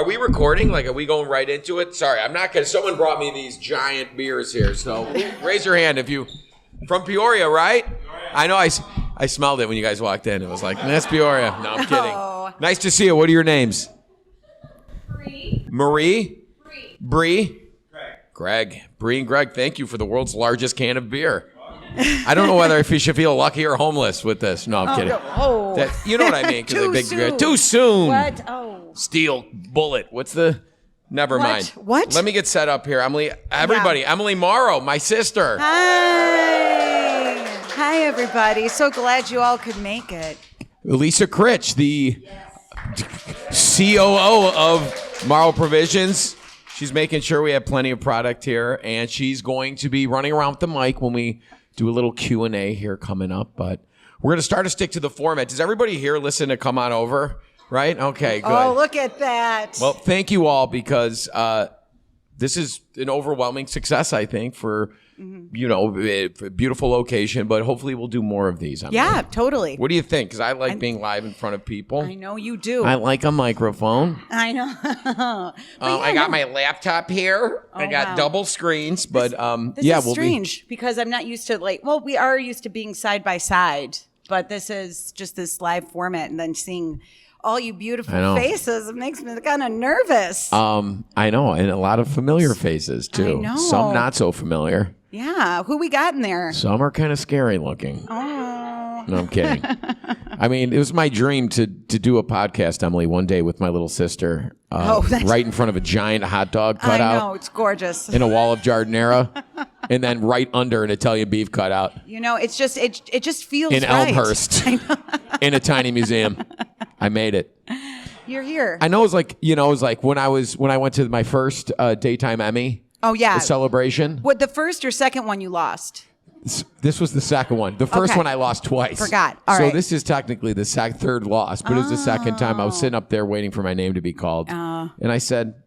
we recording? Like, are we going right into it? Sorry, I'm not gonna. Someone brought me these giant beers here, so raise your hand if you from Peoria, right? I know. I smelled it when you guys walked in. It was like, that's Peoria. No, I'm kidding. Oh. Nice to see you. What are your names? Bree. Marie. Bree. Greg. Bree and Greg. Thank you for the world's largest can of beer. I don't know whether you should feel lucky or homeless with this. No, I'm kidding. You know what I mean? Too soon. Too soon. What? Oh. Steel bullet. What's the? Never mind. What? Let me get set up here. Emily, everybody. Yeah. Emily Mauro, my sister. Hi. Hi, everybody. So glad you all could make it. Lisa Critch, the COO of Mauro Provisions. She's making sure we have plenty of product here, and she's going to be running around with the mic when we do a little Q&A here coming up. But we're going to start to stick to the format. Does everybody here listen to come on over? Right? Okay, good. Oh, look at that. Well, thank you all because this is an overwhelming success, I think, for, a beautiful location. But hopefully we'll do more of these. Yeah, totally. What do you think? Because I like being live in front of people. I know you do. I like a microphone. I know. I got my laptop here. I got double screens. But this is strange because I'm not used to we are used to being side by side. But this is just this live format and then seeing all you beautiful faces. It makes me kind of nervous. I know. And a lot of familiar faces, too. I know. Some not so familiar. Yeah. Who we got in there? Some are kind of scary looking. Oh. No, I'm kidding. I mean, it was my dream to do a podcast, Emily, one day with my little sister. Right in front of a giant hot dog cutout. I know. It's gorgeous. In a wall of jardinera. And then right under an Italian beef cutout. It's just, it just feels in right. Elmhurst. In a tiny museum. I made it. You're here. I know it was like when I went to my first daytime Emmy. Oh yeah. Celebration. What, the first or second one you lost? This was the second one. The first one I lost twice. Forgot. All right. So this is technically the third loss, but it was the second time I was sitting up there waiting for my name to be called. And I said,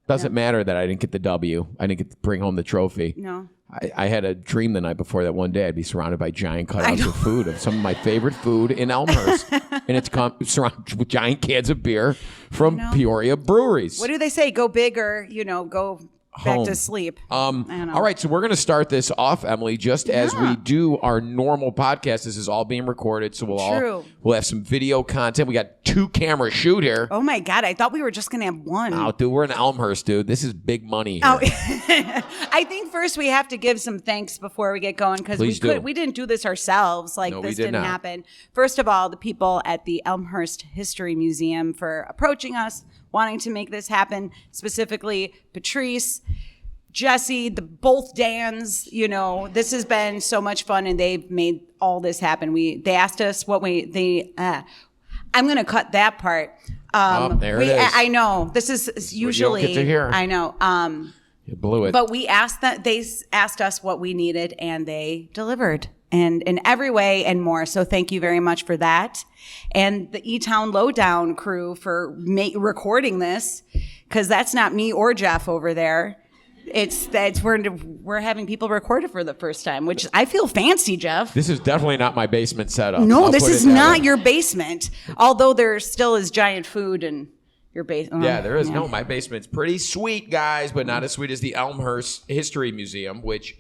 doesn't matter that I didn't get the W. I didn't get to bring home the trophy. No. I had a dream the night before that one day I'd be surrounded by giant cutouts of food, of some of my favorite food in Elmhurst. And it's surrounded with giant cans of beer from Peoria breweries. What do they say? Go big or, go back to sleep. All right, so we're going to start this off, Emily, just as we do our normal podcast. This is all being recorded, so we'll have some video content. We got 2 camera shoot here. Oh my God, I thought we were just going to have one. Oh, dude, we're in Elmhurst, dude. This is big money here. Oh, I think first we have to give some thanks before we get going because we didn't do this ourselves. This didn't happen. First of all, the people at the Elmhurst History Museum for approaching us, wanting to make this happen, specifically Patrice, Jesse, both Dans. This has been so much fun, and they've made all this happen. They asked us I'm going to cut that part. There it is. I know this is usually. You don't get to hear. I know. You blew it. But they asked us what we needed, and they delivered. And in every way and more. So thank you very much for that. And the E-Town Lowdown crew for recording this, because that's not me or Jeff over there. We're having people record it for the first time, which I feel fancy, Jeff. This is definitely not my basement setup. No, this is not your basement. Although there still is giant food in your basement. Yeah, there is. No, my basement's pretty sweet, guys, but not as sweet as the Elmhurst History Museum, which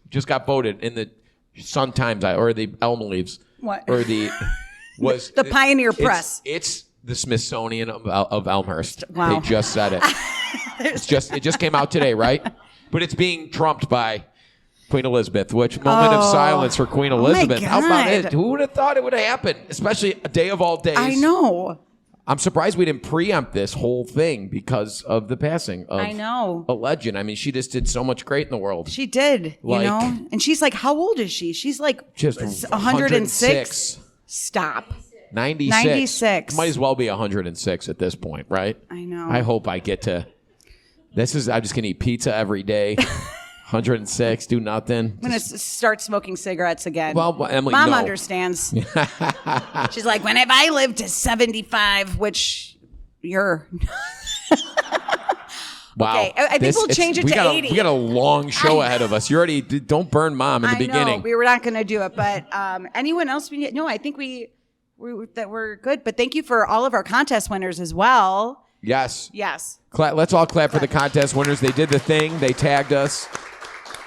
just got voted in the Sun Times or the Elm Leaves. What? Or the Pioneer Press. It's the Smithsonian of Elmhurst. Wow. They just said it. It just came out today, right? But it's being trumped by Queen Elizabeth, which moment of silence for Queen Elizabeth. My God. How about it? Who would have thought it would have happened? Especially a day of all days. I know. I'm surprised we didn't preempt this whole thing because of the passing of a legend. I mean, she just did so much great in the world. She did, And she's like, how old is she? She's like just 106. Stop. 96. Might as well be 106 at this point, right? I know. I hope I get to. I'm just going to eat pizza every day. 106, do nothing. I'm going to start smoking cigarettes again. Well, Emily, Mom no. understands. She's like, when have I lived to 75, which you're... Wow. Okay, I think we'll change it to 80. We got a long show ahead of us. You already don't burn Mom in the beginning. We were not going to do it, but anyone else? No, I think we're good. But thank you for all of our contest winners as well. Yes. Yes. Let's all clap for the contest winners. They did the thing. They tagged us.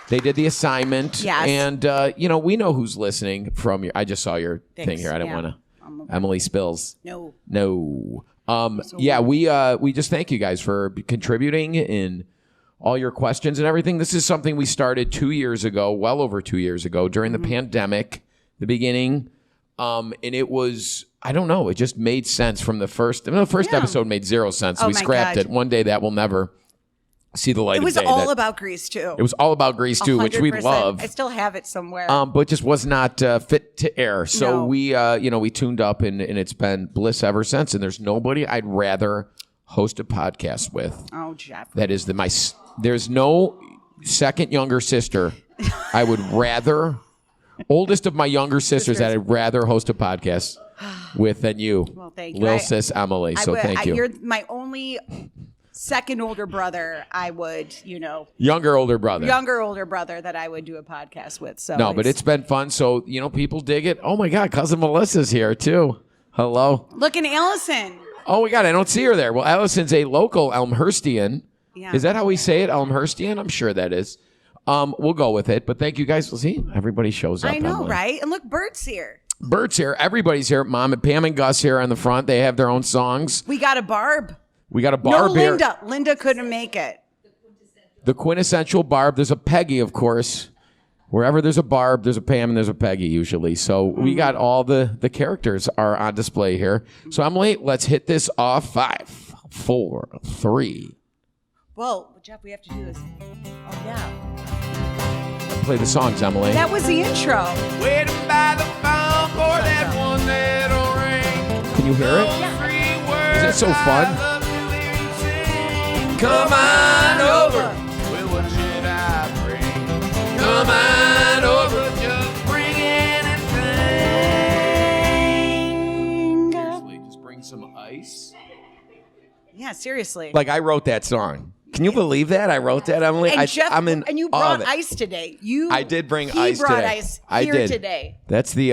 They did the assignment. Yes. And, we know who's listening from your... I just saw your thing here. I didn't want to... Emily Spills. No. We just thank you guys for contributing in all your questions and everything. This is something we started 2 years ago, well over 2 years ago, during the pandemic, the beginning. And it was... I don't know. It just made sense from the first... the first episode made zero sense. We scrapped it. One day that will never... see the light of day. It was all about Grease, too. It was all about Grease, too, 100%. Which we love. I still have it somewhere. But just was not fit to air. So we tuned up, and it's been bliss ever since. And there's nobody I'd rather host a podcast with. Oh, Jeff. That is there's no second younger sister I would rather, oldest of my younger sisters that I'd rather host a podcast with than you. Well, thank you. Lil sis Emily. Thank you. You're my only... second older brother, I would, Younger older brother that I would do a podcast with. So no, but it's been fun. So, people dig it. Oh my God, cousin Melissa's here too. Hello. Look, and Allison. Oh my God, I don't see her there. Well, Allison's a local Elmhurstian. Yeah. Is that how we say it? Elmhurstian? I'm sure that is. We'll go with it. But thank you guys. We'll see. Everybody shows up. I know, Emily. right? And look, Bert's here. Bert's here. Everybody's here. Mom and Pam and Gus here on the front. They have their own songs. We got a Barb. We got a Barb here. Linda. Linda couldn't make it. The quintessential Barb. There's a Peggy, of course. Wherever there's a Barb, there's a Pam, and there's a Peggy usually. So we got all the characters are on display here. So Emily, let's hit this off. 5, 4, 3. Whoa, Jeff, we have to do this. Oh, yeah. Play the songs, Emily. That was the intro. Waiting by the phone for that one that'll ring. Can you hear it? Yeah. Is it so fun? Come on over. Well, what should I bring? Come on over. Just bring anything. Seriously, just bring some ice. Yeah, seriously. Like I wrote that song. Can you believe that? I wrote that, Emily. And Jeff, and you brought ice today. I did bring ice today. He brought ice here today. That's the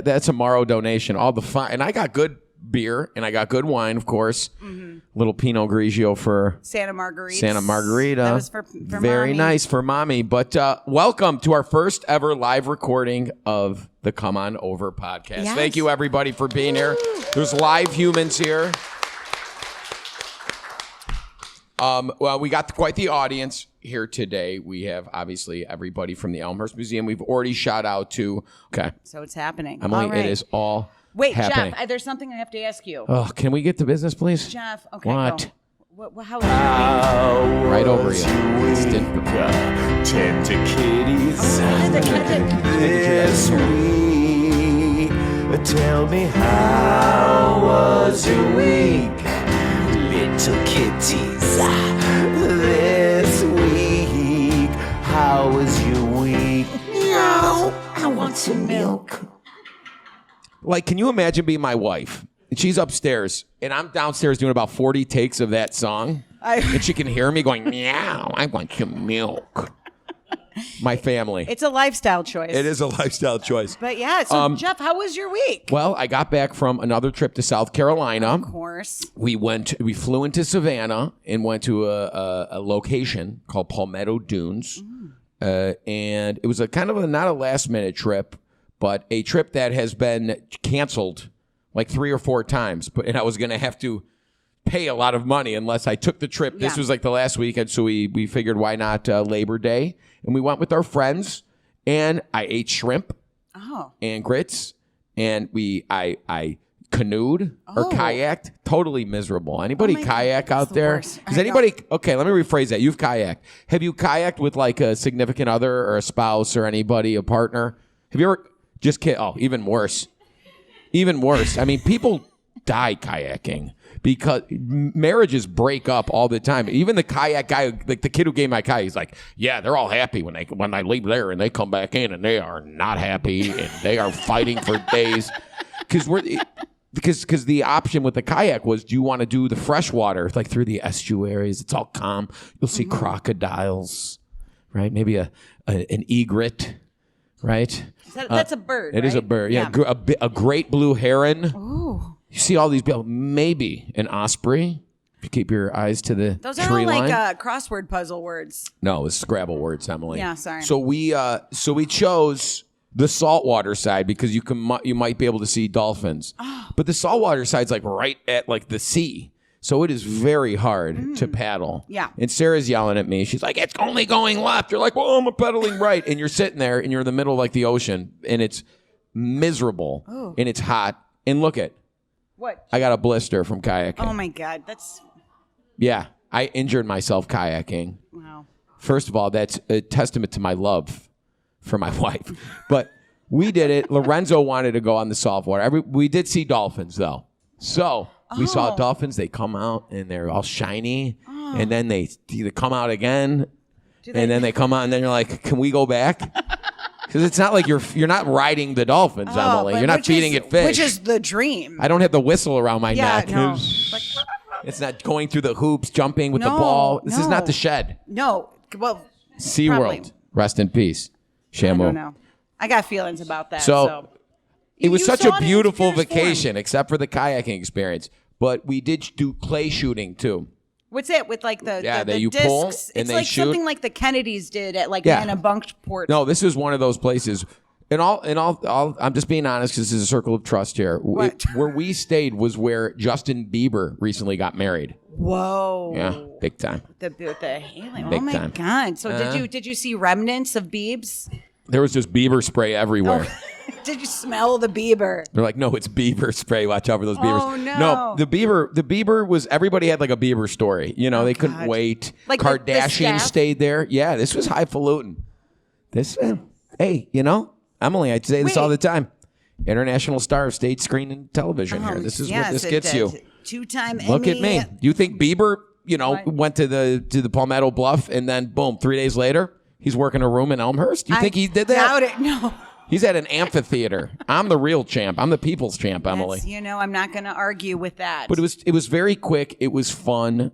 that's a Mauro donation. All the fun, and I got good beer and I got good wine, of course. Mm-hmm. Little Pinot Grigio for Santa Margarita. That was for very mommy. Nice for mommy. But welcome to our first ever live recording of the Come On Over podcast. Yes. Thank you everybody for being here. There's live humans here. Well, we got quite the audience here today. We have obviously everybody from the Elmhurst Museum. We've already shout out to. Okay, so it's happening. Emily, all right. It is all. Wait, happening. Jeff, there's something I have to ask you. Oh, can we get to business, please? Jeff, okay. What? How was your week? Right over you. Tender kitties. This week, tell me how was your week, little kitties? This week, how was your week? Meow, I want some milk. Like, can you imagine being my wife? And she's upstairs, and I'm downstairs doing about 40 takes of that song. And she can hear me going, meow, I want some milk. My family. It's a lifestyle choice. It is a lifestyle choice. But yeah, so Jeff, how was your week? Well, I got back from another trip to South Carolina. Of course. We flew into Savannah and went to a location called Palmetto Dunes. And it was not a last minute trip, but a trip that has been canceled like 3 or 4 times. And I was going to have to pay a lot of money unless I took the trip. Yeah. This was like the last week, and so we figured why not Labor Day, and we went with our friends, and I ate shrimp and grits, and I canoed or kayaked. Totally miserable. Anybody kayak out there? Does anybody? Okay, let me rephrase that. You've kayaked. Have you kayaked with like a significant other or a spouse or anybody, a partner? Have you ever just even worse. Even worse. I mean, people die kayaking. Because marriages break up all the time. Even the kayak guy, like the kid who gave my kayak, he's like, yeah, they're all happy when I leave there and they come back in and they are not happy and they are fighting for days. Because the option with the kayak was, do you want to do the freshwater, like through the estuaries? It's all calm. You'll see crocodiles, right? Maybe an egret, right? That's a bird. It is a bird. Yeah, a great blue heron. Ooh. You see all these people, maybe an osprey. If you keep your eyes to the Those tree are all line. like crossword puzzle words. No, it's Scrabble words, Emily. Yeah, sorry. So we chose the saltwater side because you might be able to see dolphins. But the saltwater side's like right at like the sea. So it is very hard to paddle. Yeah. And Sarah's yelling at me. She's like, it's only going left. You're like, well, I'm pedaling right. And you're sitting there and you're in the middle of like the ocean and it's miserable and it's hot. And look at, What? I got a blister from kayaking. Oh my God, that's Yeah. I injured myself kayaking. wow. First of all, that's a testament to my love for my wife. But we did it. Lorenzo wanted to go on the saltwater. We did see dolphins, though. So we saw dolphins. They come out, and they're all shiny. And then they either come out again, and then they come out, and then you're like, can we go back? Because it's not like you're not riding the dolphins, Emily. You're not feeding it fish. Which is the dream. I don't have the whistle around my neck. No. It's not going through the hoops, jumping with the ball. This is not the Shed. No. Well, SeaWorld. Rest in peace. Shamu. I don't know. I got feelings about that. So it was You such saw a it in beautiful its purest vacation, except for the kayaking experience. But we did do clay shooting, too. What's it with like the that the you pull discs? and It's they like shoot. something like the Kennedys did at like Yeah. Bunkport. No, this is one of those places. And all, I'm just being honest because this is a circle of trust here. What? Where we stayed was where Justin Bieber recently got married. Whoa. Yeah, big time. The alien. Big Oh my time. God. So did you see remnants of Biebs? There was just Bieber spray everywhere. Did you smell the Bieber? They're like, no, it's Bieber spray. Watch out for those Biebers. Oh, no. No, the Bieber was, everybody had like a Bieber story. You know, they couldn't God. wait. Like the Kardashian staff? stayed there. Yeah, this was highfalutin. Hey, you know, Emily, I say this all the time. International star of stage, screen, and television here. This is what this gets you. Two-time Look Emmy. at me. You think Bieber, went to the Palmetto Bluff and then boom, 3 days later, he's working a room in Elmhurst? You think he did that? Doubt it. No. He's at an amphitheater. I'm the real champ. I'm the people's champ, Emily. I'm not going to argue with that. But it was very quick. It was fun.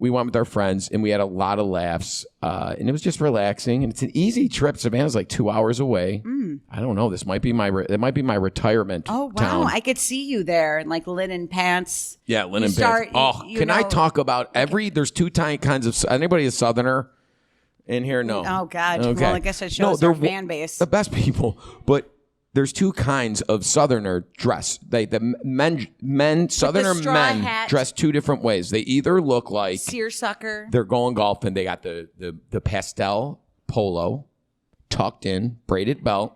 We went with our friends and we had a lot of laughs. And it was just relaxing. And it's an easy trip. Savannah's like 2 hours away. I don't know. This might be my retirement. Oh wow! town. I could see you there in like linen pants. Yeah, linen start- pants. Can I talk about there's two kinds of, anybody a Southerner in here? No. Oh God! Okay. Well, I guess it shows they're our fan base. the best people, but there's two kinds of Southerner dress. Southerner straw men hat. dress two different ways. They either look like Seersucker. they're going golfing. They got the pastel polo, tucked in, braided belt,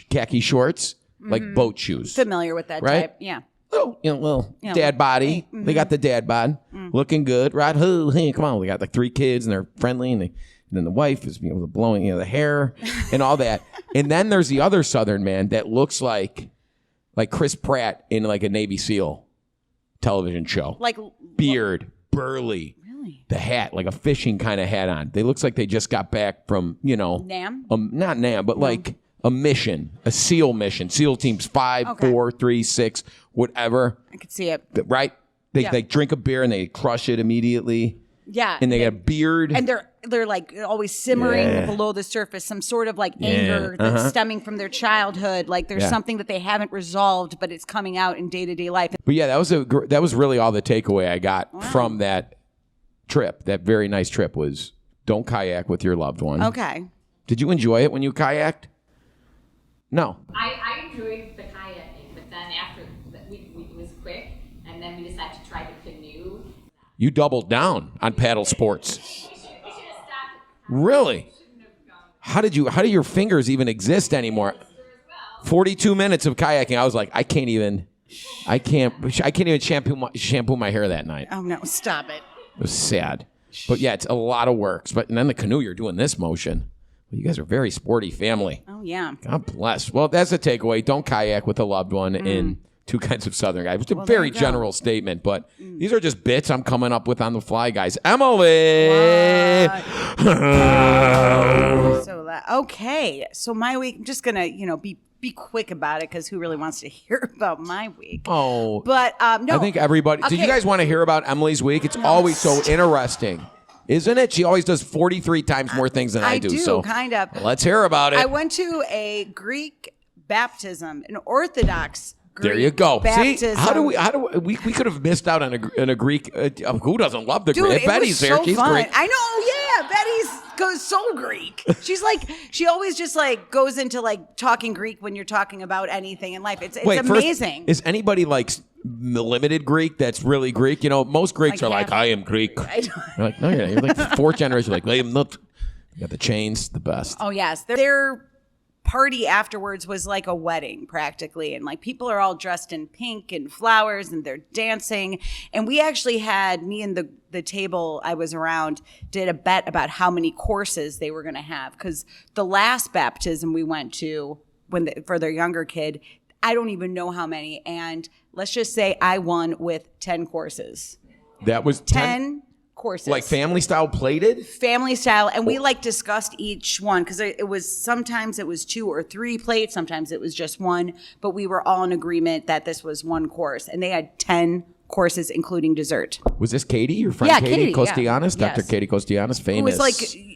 khaki shorts, like boat shoes. Familiar with that Right? type? Yeah. Little dad body. They got the dad bod, looking good, right? Hey, come on. We got like 3 kids, and they're friendly, and then the wife is blowing the hair and all that. And then there's the other Southern man that looks like Chris Pratt in like a Navy SEAL television show. Like Beard, burly. Really? The hat, like a fishing kind of hat on. They looks like they just got back from, Nam? not Nam, but like a mission, a SEAL mission. SEAL teams 5, 4, 3, 6, whatever. I could see it. Right? They drink a beer and they crush it immediately. Yeah. And they got a beard. And they're like always simmering below the surface, some sort of like anger that's stemming from their childhood. Like there's something that they haven't resolved, but it's coming out in day-to-day life. But yeah, that was really all the takeaway I got from that trip. That very nice trip was don't kayak with your loved one. Okay. Did you enjoy it when you kayaked? No. I enjoyed the kayaking, but then after it was quick, and then we decided to try the canoe. You doubled down on paddle sports. Really? How do your fingers even exist anymore? 42 minutes of kayaking. I was like, I can't even shampoo my hair that night. Oh no, stop it. It was sad. But yeah, it's a lot of work. And then the canoe, you're doing this motion. Well, you guys are a very sporty family. Oh yeah. God bless. Well, that's a takeaway. Don't kayak with a loved one in two kinds of Southern guys. It's a very general statement, but these are just bits I'm coming up with on the fly, guys. Emily! Okay. So my week, I'm just going to, be quick about it because who really wants to hear about my week? Oh. But no. I think everybody... Okay. Did you guys want to hear about Emily's week? It's always so interesting. Isn't it? She always does 43 times more things than I do. So kind of. Let's hear about it. I went to a Greek baptism, an Orthodox There you go. Baptism. See, how do we could have missed out on a Greek. Who doesn't love the Greek? Betty's here. She's fun. Greek. I know. Yeah, Betty's goes so Greek. She's like, she always just like goes into like talking Greek when you're talking about anything in life. It's amazing. First, is anybody like limited Greek that's really Greek? You know, most Greeks are like, I am Greek. You're like, no, you're like the fourth generation. You're like, I am not. You got the chains, the best. Oh yes, their party afterwards was like a wedding practically, and like people are all dressed in pink and flowers and they're dancing. And we actually had, me and the table I was around did a bet about how many courses they were going to have, because the last baptism we went to for their younger kid, I don't even know how many, and let's just say I won with 10 courses. That was 10 courses, like family style plated, and we like discussed each one, because it was sometimes it was 2 or 3 plates, sometimes it was just one, but we were all in agreement that this was one course, and they had 10 courses including dessert. Was this Katie, your friend? Yeah, Katie Kostianis? Dr. Katie Kostianis, famous. It was like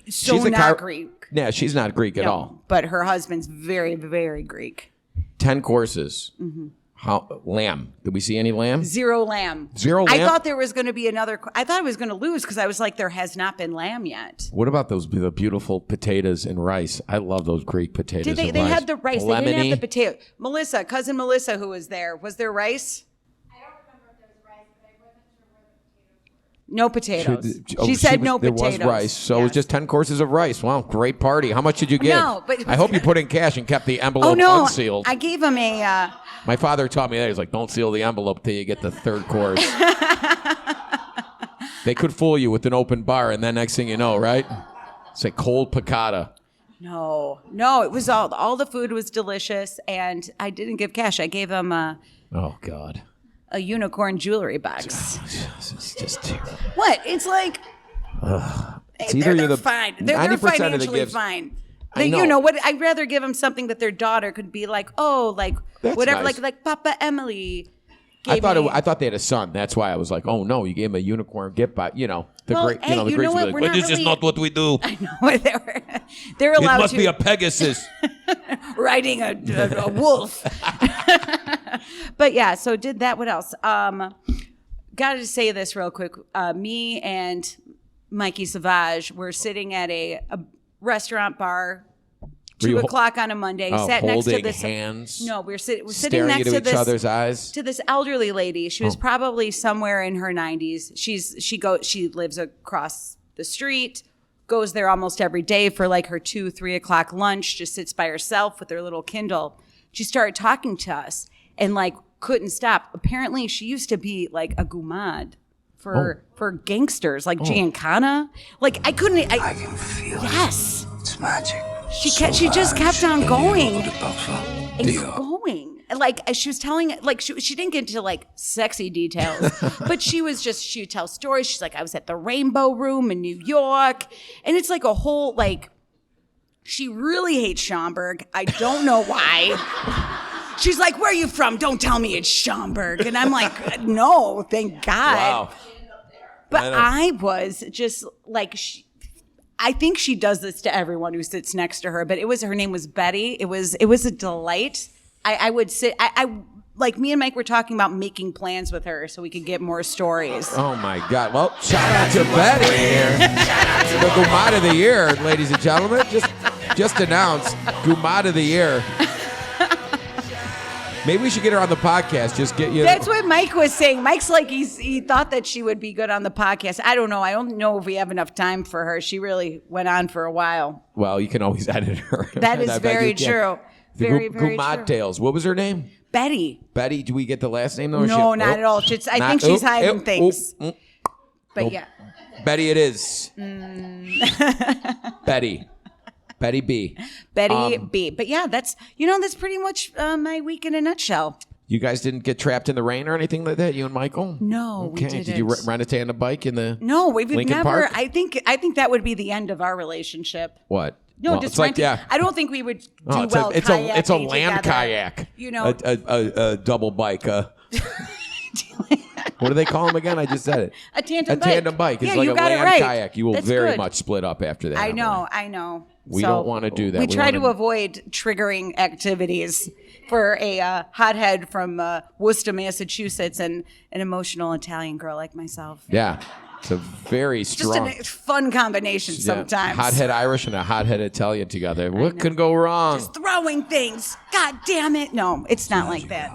so not Greek. Yeah, she's not Greek at all, but her husband's very, very Greek. 10 courses. Mm-hmm. How lamb? Did we see any lamb? 0 lamb. 0 lamb? I thought there was going to be another. I thought I was going to lose because I was like, there has not been lamb yet. What about the beautiful potatoes and rice? I love those Greek potatoes. They had the rice. Lemony. They didn't have the potato. Cousin Melissa, who was there rice? I don't remember if there was rice, but I wasn't sure where the potatoes were. No potatoes. She said no potatoes. There was rice, so it was just 10 courses of rice. Wow, great party. How much did you give? No, but I hope you put in cash and kept the envelope unsealed. I gave him a. My father taught me that. He's like, don't seal the envelope till you get the 3rd course. They could fool you with an open bar, and then next thing you know, right? It's like cold piccata. No, it was all the food was delicious, and I didn't give cash. I gave him a unicorn jewelry box. It's just terrible. What? It's like it's either they're fine. They're 90% financially of the gifts, fine. I know. You know what? I'd rather give them something that their daughter could be like, That's whatever, nice. like Papa Emily. I thought they had a son. That's why I was like, oh no, you gave him a unicorn gift box. You know, the Greeks were like, but this is not what we do. I know they're allowed to. It must be a Pegasus riding a wolf. But yeah, so did that. What else? Got to say this real quick. Me and Mikey Savage were sitting at a restaurant bar, 2 o'clock on a Monday. Sat next to this. Hands. No, we're sitting staring next into to each other's eyes. To this elderly lady. She was probably somewhere in her 90s. She lives across the street. Goes there almost every day for like her 2-3 o'clock lunch. Just sits by herself with her little Kindle. She started talking to us and like couldn't stop. Apparently, she used to be like a gumad for gangsters like Giancana. Like I couldn't. I can feel it. Yes. It's magic. She just kept on going and going. Like she was telling, like she didn't get into like sexy details, but she would tell stories. She's like, I was at the Rainbow Room in New York, and it's like a whole like. She really hates Schaumburg. I don't know why. She's like, where are you from? Don't tell me it's Schaumburg. And I'm like, no, thank God. Wow. But I was just like, I think she does this to everyone who sits next to her, but her name was Betty. It was a delight. I would sit, like me and Mike were talking about making plans with her so we could get more stories. Oh my God. Well, shout out to Betty here. The Gumad of the Year, ladies and gentlemen. Just announced Gumad of the Year. Maybe we should get her on the podcast. Just get you. That's what Mike was saying. Mike's like, he thought that she would be good on the podcast. I don't know. I don't know if we have enough time for her. She really went on for a while. Well, you can always edit her. That is very true. Very, very Gumad true. Tales. What was her name? Betty. Betty. Do we get the last name though? No, not at all. I think she's hiding things. But yeah. Betty it is. Betty. Betty B. Betty B. But yeah, that's pretty much my week in a nutshell. You guys didn't get trapped in the rain or anything like that, you and Michael? No, we didn't. Did you rent a on a bike in the No, we've Lincoln never. Park? I think that would be the end of our relationship. What? No, well, just it's like, renting. yeah. I don't think we would do it's kayaking a land together. kayak. You know, a double bike. What do they call them again? I just said it. A tandem bike. A tandem bike. It's yeah, like you a got land it right. kayak. You will That's very good. much split up after that. I know. We don't want to do that. We try to avoid triggering activities for a hothead from Worcester, Massachusetts, and an emotional Italian girl like myself. Yeah. It's a very strong. Just a fun combination sometimes. Hothead Irish and a hothead Italian together. What could go wrong? Just throwing things. God damn it. No, it's not like that.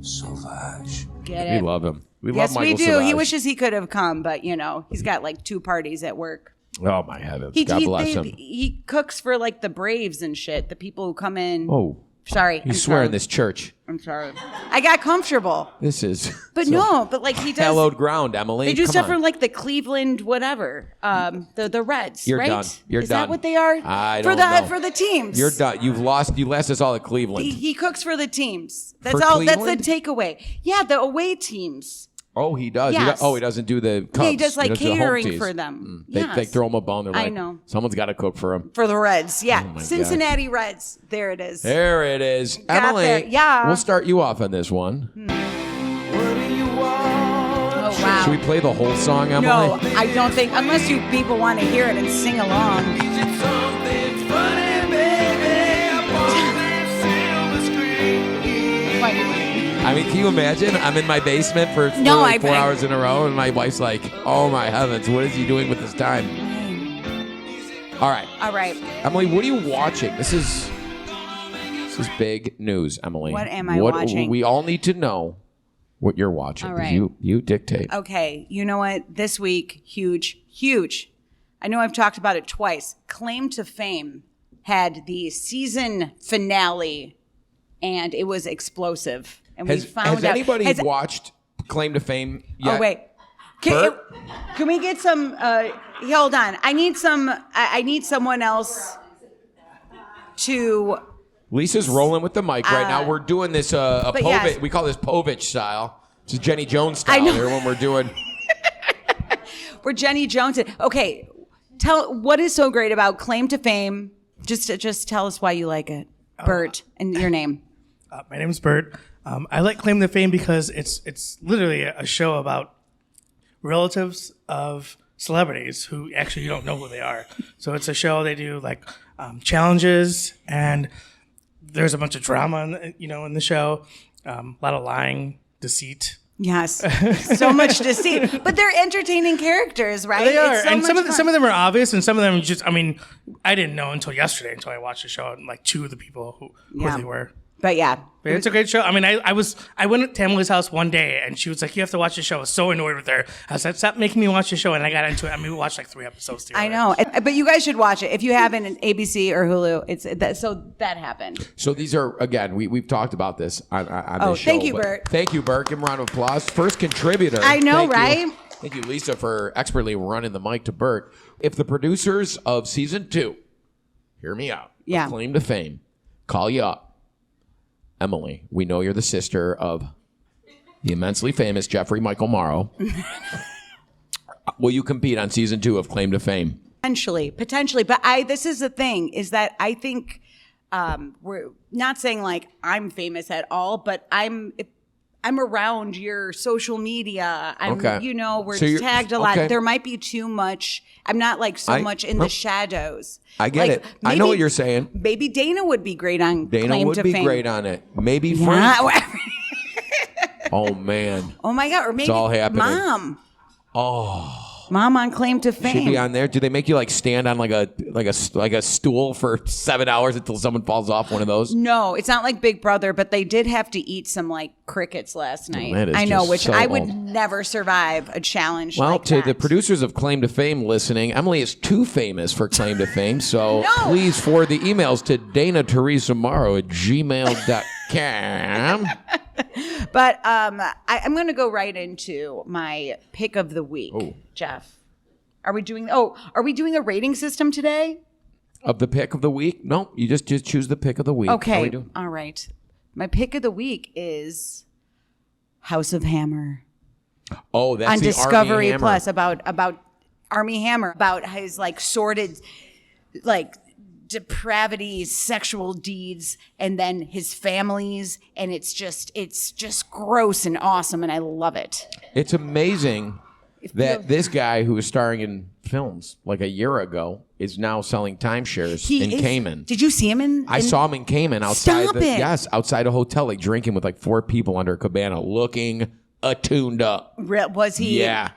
Sauvage. Get it? We love him. We Yes, love Michael we do. Savage. He wishes he could have come, but he's got like 2 parties at work. Oh my heavens! God bless him. He cooks for like the Braves and shit. The people who come in. Oh, sorry. you swear in this church. I'm sorry. I got comfortable. This is. But no, but like he does. Hallowed ground, Emily. They do Come stuff on. for like the Cleveland whatever, the Reds. You're right? done. You're Is done. that what they are? I for don't the know. for the teams. You're done. You lost us all at Cleveland. He cooks for the teams. That's For all. Cleveland? That's the takeaway. Yeah, the away teams. Oh, he does. Yes. He doesn't do the Cubs. Yeah, he does like the home catering teams. for them. They Yes. throw him a bone. They're I like, know. Someone's got to cook for him. For the Reds, yeah. Oh my Cincinnati Reds. There it is. There it is. Got Emily, there. Yeah. we'll start you off on this one. Oh wow. Should we play the whole song, Emily? No, I don't think unless you people want to hear it and sing along. I mean, can you imagine? I'm in my basement for No, like I- 4 hours in a row, and my wife's like, oh my heavens, what is he doing with his time? All right. All right. Emily, what are you watching? This is big news, Emily. What am I watching? We all need to know what you're watching. All right. You dictate. Okay, you know what? This week, huge. I know I've talked about it twice. Claim to Fame had the season finale, and it was explosive. And we found Has out. anybody watched Claim to Fame yet? Oh wait, can we get some? Hold on. I need some. I need someone else to. Lisa's rolling with the mic right now. We're doing this but yes. we call this Povich style. It's a Jenny Jones style here when we're doing. We're Jenny Jones. Okay, what is so great about Claim to Fame. Just tell us why you like it, Bert, and your name. My name's Bert. I like Claim to Fame because it's literally a show about relatives of celebrities who actually you don't know who they are. So it's a show they do like challenges, and there's a bunch of drama in the show, a lot of lying, deceit. Yes, so much deceit, but they're entertaining characters, right? They are, It's so and much fun. some of them are obvious, and some of them just. I mean, I didn't know until yesterday until I watched the show, and like 2 of the people who they were. But yeah, But it's a great show. I mean, I went to Emily's house one day, and she was like, "You have to watch the show." I was so annoyed with her. I was like, "Stop making me watch the show," and I got into it. I mean, we watched like 3 episodes together. I know, but you guys should watch it if you haven't. An ABC or Hulu. So that happened. So these are, again, we've talked about this on this show. Thank you, but Bert. Thank you, Bert. Give him a round of applause. First contributor. I know, Thank you. right? Thank you, Lisa, for expertly running the mic to Bert. If the producers of season 2, hear me out, Yeah. Claim to Fame, call you up, Emily, we know you're the sister of the immensely famous Jeffrey Michael Mauro. Will you compete on season 2 of Claim to Fame? Potentially. But this is the thing, is that I think we're not saying like I'm famous at all, but I'm around your social media. Okay. We're So you're- tagged a lot. okay. There might be too much. I'm not like much in the shadows. I get it. I know what you're saying. Maybe Dana would be great on Dana Claim would to be Fame. great on it. Maybe Frank. Yeah. Oh, man. Oh my God. Or maybe all happening. Mom. Oh. Mom on Claim to Fame. Should be on there. Do they make you like stand on like a stool for 7 hours until someone falls off one of those? No, it's not like Big Brother, but they did have to eat some like crickets last night. that is I know, just which so I would old. never survive a challenge Well, like to that. the producers of Claim to Fame listening, Emily is too famous for Claim to Fame, so No. please forward the emails to DanaTeresaMorrow@gmail.com. But I'm going to go right into my pick of the week, Jeff. Are we doing a rating system today? Of the pick of the week? No, you just choose the pick of the week. How Okay. we doing? All right. My pick of the week is House of Hammer. Oh, that's on the Discovery Army Hammer. Plus about Army Hammer, about his like sordid like depravities, sexual deeds, and then his families, and it's just gross and awesome, and I love it. It's amazing that this guy who was starring in films like a year ago is now selling timeshares in Cayman. Did you see him I saw him in Cayman outside. Stop it. Yes, outside a hotel, like drinking with like 4 people under a cabana, looking attuned up. Was he? Yeah.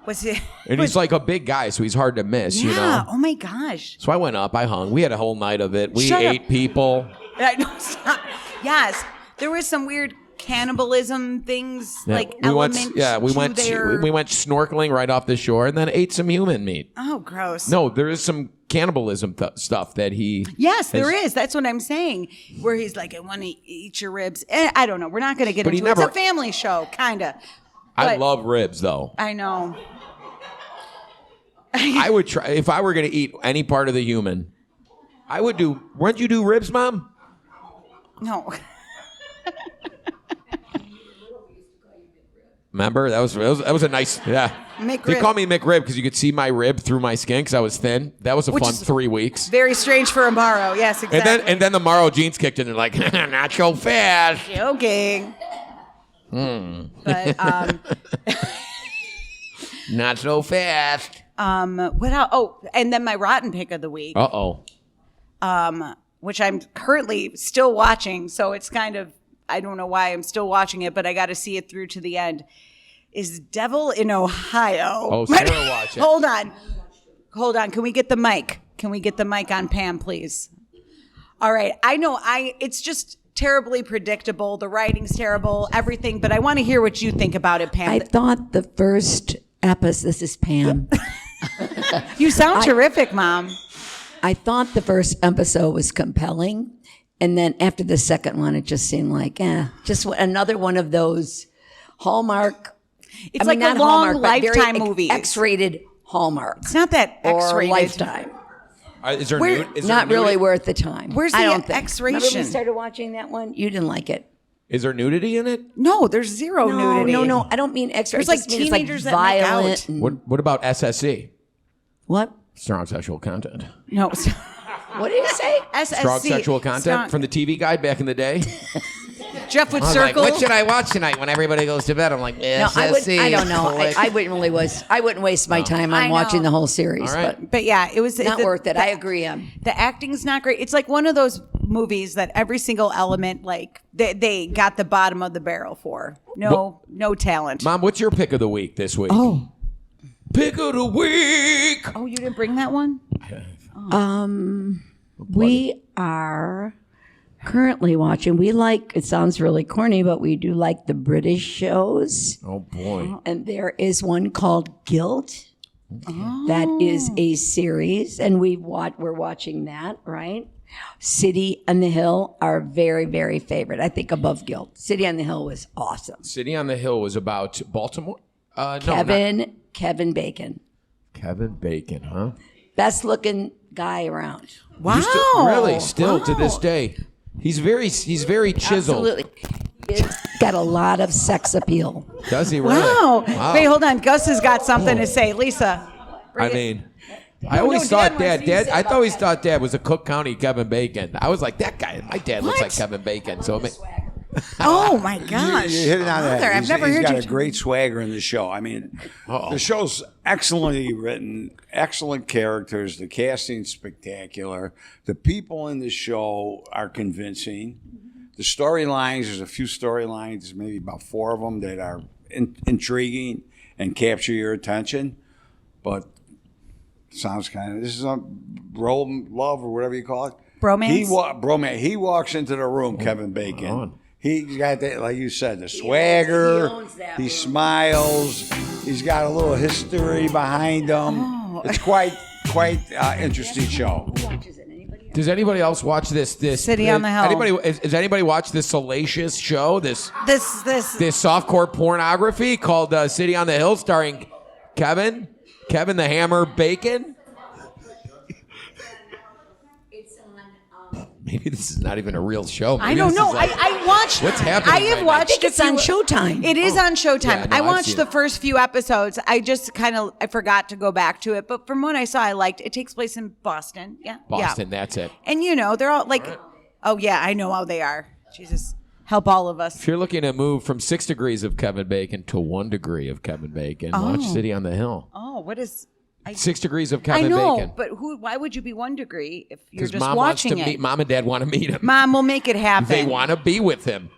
Was he? And he's like a big guy, so he's hard to miss, you know? Oh my gosh. So I went up, I hung. We had a whole night of it. We Shut ate up. people. I know, stop. Yes. There was some weird cannibalism things, like we went snorkeling right off the shore and then ate some human meat. Oh, gross. No, there is some cannibalism stuff that he. Yes, there is. That's what I'm saying. Where he's like, I want to eat your ribs. I don't know. We're not going to get into it. It's a family show, kind of. I love ribs, though. I know. I would try if I were going to eat any part of the human. I would do. Wouldn't you do ribs, Mom? No. Remember that was a nice McRib. They call me McRib because you could see my rib through my skin because I was thin. That was a fun 3 weeks. Very strange for a Mauro. Yes, exactly. And then the Mauro jeans kicked in. They're like, not so fast. Joking. But not so fast. What else? Oh, and then my rotten pick of the week. Which I'm currently still watching, so it's kind of, I don't know why I'm still watching it, but I got to see it through to the end. Is Devil in Ohio? Oh, Sarah, watch it. Hold on. Can we get the mic? Can we get the mic on Pam, please? All right. I know it's just terribly predictable. The writing's terrible, everything, but I want to hear what you think about it, Pam. I thought the first episode, this is Pam. You sound terrific, Mom. I thought the first episode was compelling. And then after the second one, it just seemed like, just another one of those Hallmark. It's like a long Lifetime movie. X-rated Hallmark. It's not that X-rated. Or Lifetime. Is there nude? Is Not there really worth the time. Where's the I don't think. X-ration? Remember we started watching that one? You didn't like it. Is there nudity in it? No, there's zero nudity. No. I don't mean X-rated. There's like teenagers that make out. What about SSC? What? Strong sexual content. No. What did you say? SSC. Strong sexual content from the TV Guide back in the day. Jeff would I was circle. like, what should I watch tonight when everybody goes to bed? I'm like, SSC. I don't know. I wouldn't waste my time on watching the whole series. All right. But yeah, it was Not worth it. I agree. The acting's not great. It's like one of those movies that every single element, like they got the bottom of the barrel for. No talent. Mom, what's your pick of the week this week? Oh. Pick of the week. Oh, you didn't bring that one? We are currently watching. It sounds really corny, but we do like the British shows. Oh boy. And there is one called Guilt. That is a series, and we're watching that, right? City on the Hill, our very, very favorite. I think above Guilt. City on the Hill was awesome. City on the Hill was about Baltimore. Kevin Bacon. Kevin Bacon, huh? Best looking guy around. Wow. Still to this day. He's very chiseled. Absolutely. He's got a lot of sex appeal. Does he really? Wow. Wait, hold on. Gus has got something to say. Lisa. I always thought Dad. I always thought Dad was a Cook County Kevin Bacon. I was like, that guy. My dad looks like Kevin Bacon. So Oh my gosh. You hit it on that. I've never heard He's got you a great swagger in the show. I mean, the show's excellently written, excellent characters. The casting's spectacular. The people in the show are convincing. The storylines, there's a few storylines, maybe about 4 of them that are intriguing and capture your attention. But sounds this is a love or whatever you call it. Bromance? He walks into the room, Kevin Bacon. He's got that, like you said, the swagger. He smiles. He's got a little history behind him. It's quite interesting show. does anybody else watch this City on the Hill? Does anybody watch this salacious show? This This softcore pornography called City on the Hill, starring Kevin the Hammer Bacon. Maybe this is not even a real show. Maybe I don't know. Like, I watched. what's happening? I have watched. It's on Showtime. It is on Showtime. Yeah, no, I I've watched seen the it. first few episodes. I forgot to go back to it. But from what I saw, I liked it. It takes place in Boston. Yeah. Boston, Yeah. that's it. And they're all like, oh yeah, I know how they are. Jesus, help all of us. If you're looking to move from 6 degrees of Kevin Bacon to 1 degree of Kevin Bacon, watch City on the Hill. Oh, what is? 6 degrees of I Kevin know, Bacon. but why would you be 1 degree if you're just Mom watching wants to it? Mom and Dad want to meet him. Mom will make it happen. They want to be with him.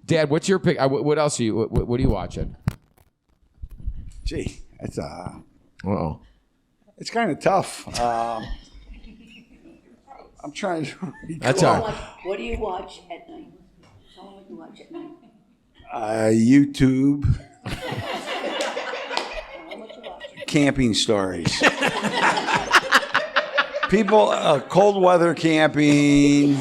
Dad, what's your pick? What else are you? What are you watching? Gee, Uh-oh. it's kind of tough. I'm trying to. That's all right. What do you watch at night? Tell me what you watch at night. YouTube. Camping stories. People, cold weather camping.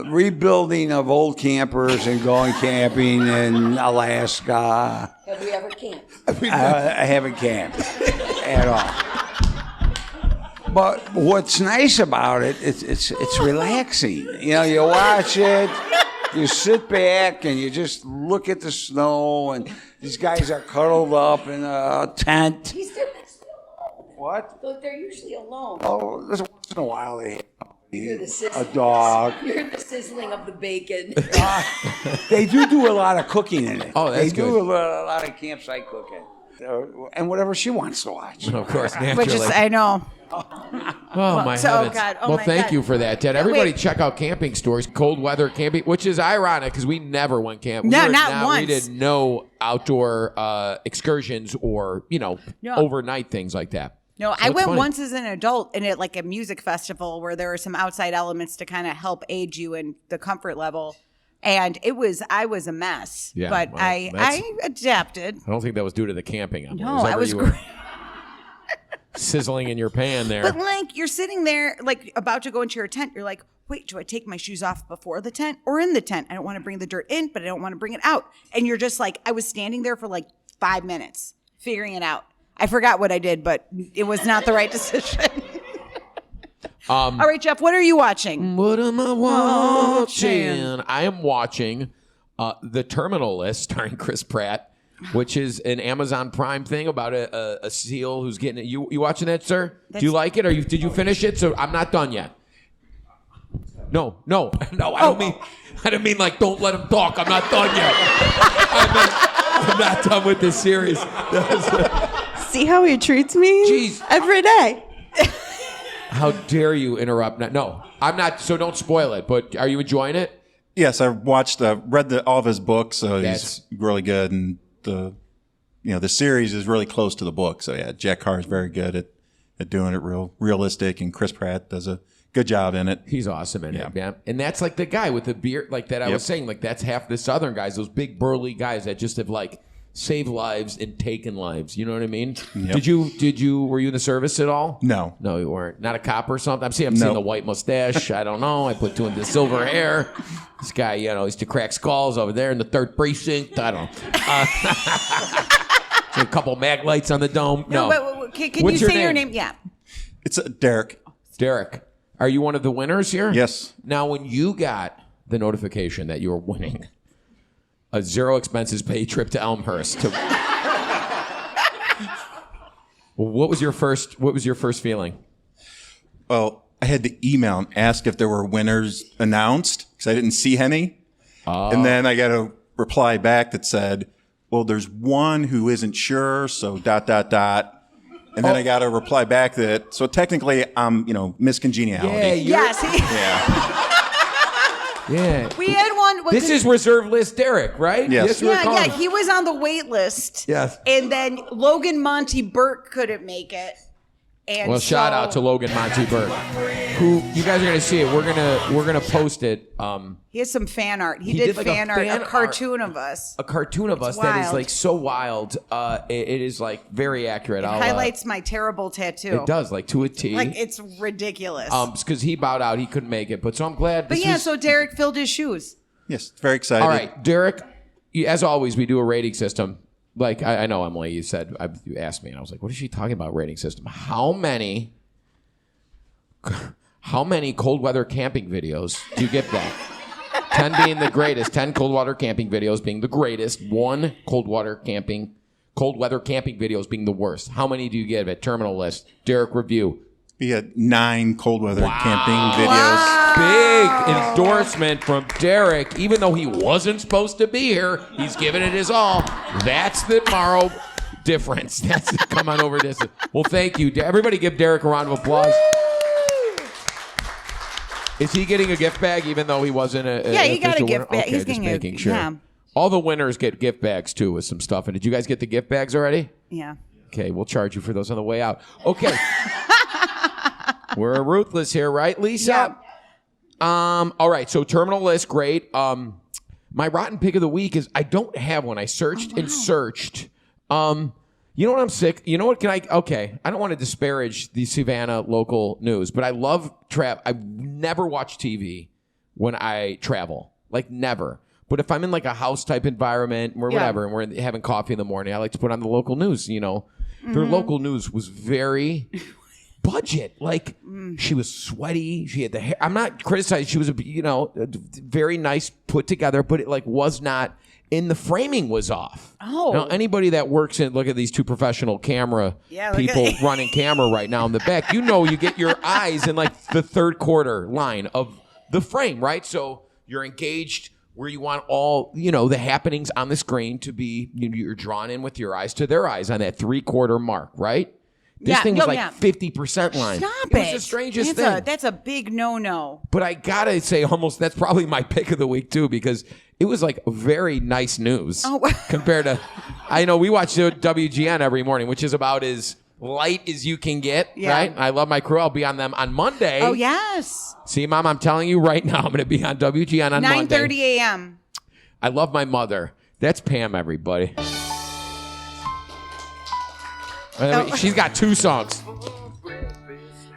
Rebuilding of old campers and going camping in Alaska. Have you ever camped? I haven't camped at all. But what's nice about it, it's relaxing. You watch it, you sit back, and you just look at the snow, and these guys are cuddled up in a tent. They're usually alone. What? They're usually alone. Oh, once in a while they have The a dog. You're the sizzling of the bacon. They do a lot of cooking in it. Oh, that's They do good. a lot of campsite cooking. And whatever she wants to watch. Of course, naturally. Which is, I know. Oh, my So, heavens. God, oh well, my thank God. you for that, Ted. Everybody Wait. check out Camping Stories, cold weather camping, which is ironic because we never went camping. No, not once. We did no outdoor excursions or, overnight things like that. No, So I it's went funny. once as an adult and at like a music festival where there were some outside elements to kind of help aid you in the comfort level. And I was a mess, Yeah, but well, I adapted. I don't think that was due to the camping. No, I was you great. were sizzling in your pan there. But like you're sitting there, like about to go into your tent, you're like, wait, do I take my shoes off before the tent or in the tent? I don't want to bring the dirt in, but I don't want to bring it out. And you're just like, I was standing there for like 5 minutes figuring it out. I forgot what I did, but it was not the right decision. All right, Jeff, what are you watching? What am I watching? I am watching The Terminal List starring Chris Pratt, which is an Amazon Prime thing about a SEAL who's getting it. You watching that, sir? Do you like it? Did you finish it? So I'm not done yet. No. I don't mean like don't let him talk. I'm not done yet. I'm not done with this series. See how he treats me? Jeez. Every day. How dare you interrupt? No, I'm not. So don't spoil it. But are you enjoying it? Yes, I read all of his books, so That's- he's really good, and the series is really close to the book. So yeah, Jack Carr is very good at doing it realistic, and Chris Pratt does a good job in it. He's awesome in it, man. And that's like the guy with the beard, like that I was saying, like that's half the Southern guys, those big burly guys that just have like saved lives and taken lives. You know what I mean? Yep. Were you in the service at all? No. No, you weren't. Not a cop or something? I'm seeing No. the white mustache. I don't know. I put two in the silver hair. This guy, he used to crack skulls over there in the 3rd precinct. I don't know. A couple mag lights on the dome. No. But can What's you your say your name? name? Yeah. It's Derek. Derek, are you one of the winners here? Yes. Now, when you got the notification that you were winning a 0 expenses paid trip to Elmhurst, what was your first feeling? Well, I had to email and ask if there were winners announced because I didn't see any. And then I got a reply back that said, well, there's one who isn't sure, so ... And then I got a reply back so technically I'm, Miss Congeniality. Yes. Yeah. We had one. This is reserve list Derek, right? Yes. That's what we're calling him. He was on the wait list. Yes. And then Logan Monty Burke couldn't make it. And Well, shout out to Logan Monty Burke, who you guys are gonna see it. We're gonna post it. He has some fan art. He did did like a fan art, fan a cartoon of us. A cartoon of us that is like so wild. It is like very accurate. It highlights my terrible tattoo. It does, like to a T. Like it's ridiculous. Because he bowed out, he couldn't make it. But so I'm glad. But so Derek filled his shoes. Yes, very excited. All right, Derek. As always, we do a rating system. like I know, Emily, you said, you asked me, and I was like, what is she talking about, rating system? How many cold weather camping videos do you give that? 10 being the greatest, 10 cold weather camping videos being the greatest, 1 cold weather camping videos being the worst. How many do you give at Terminal List? Derek, review. We had 9 cold weather camping videos. Big endorsement from Derek. Even though he wasn't supposed to be here, he's giving it his all. That's the Mauro difference. That's come on over this. Well, thank you. Everybody give Derek a round of applause. Is he getting a gift bag even though he wasn't he got a gift bag. Okay, he's just getting making sure. Yeah. All the winners get gift bags too with some stuff. And did you guys get the gift bags already? Yeah. Okay, we'll charge you for those on the way out. Okay. We're ruthless here, right, Lisa? Yeah. All right, so Terminal List, great. My rotten pick of the week is I don't have one. I searched and searched. You know what? I'm sick. You know what? Okay. I don't want to disparage the Savannah local news, but I love I never watch TV when I travel. Like, never. But if I'm in like a house type environment or whatever, and we're having coffee in the morning, I like to put on the local news. You know, their local news was very budget. Like, she was sweaty. She had the hair. I'm not criticizing. She was very nice put together, but it like was not. And the framing was off. Oh. Now, anybody that works in, look at these 2 professional camera people running camera right now in the back. You know, you get your eyes in like the 3rd quarter line of the frame, right? So you're engaged where you want all, the happenings on the screen to be, you're drawn in with your eyes to their eyes on that 3/4 mark, right? This thing was 50% line. Stop it. It was the strangest thing. That's a big no-no. But I gotta say, that's probably my pick of the week too, because it was like very nice news compared to. I know we watch WGN every morning, which is about as light as you can get. Right? I love my crew. I'll be on them on Monday. Oh yes. See, Mom, I'm telling you right now, I'm going to be on WGN on Monday. 9:30 a.m. I love my mother. That's Pam, everybody. She's got 2 songs.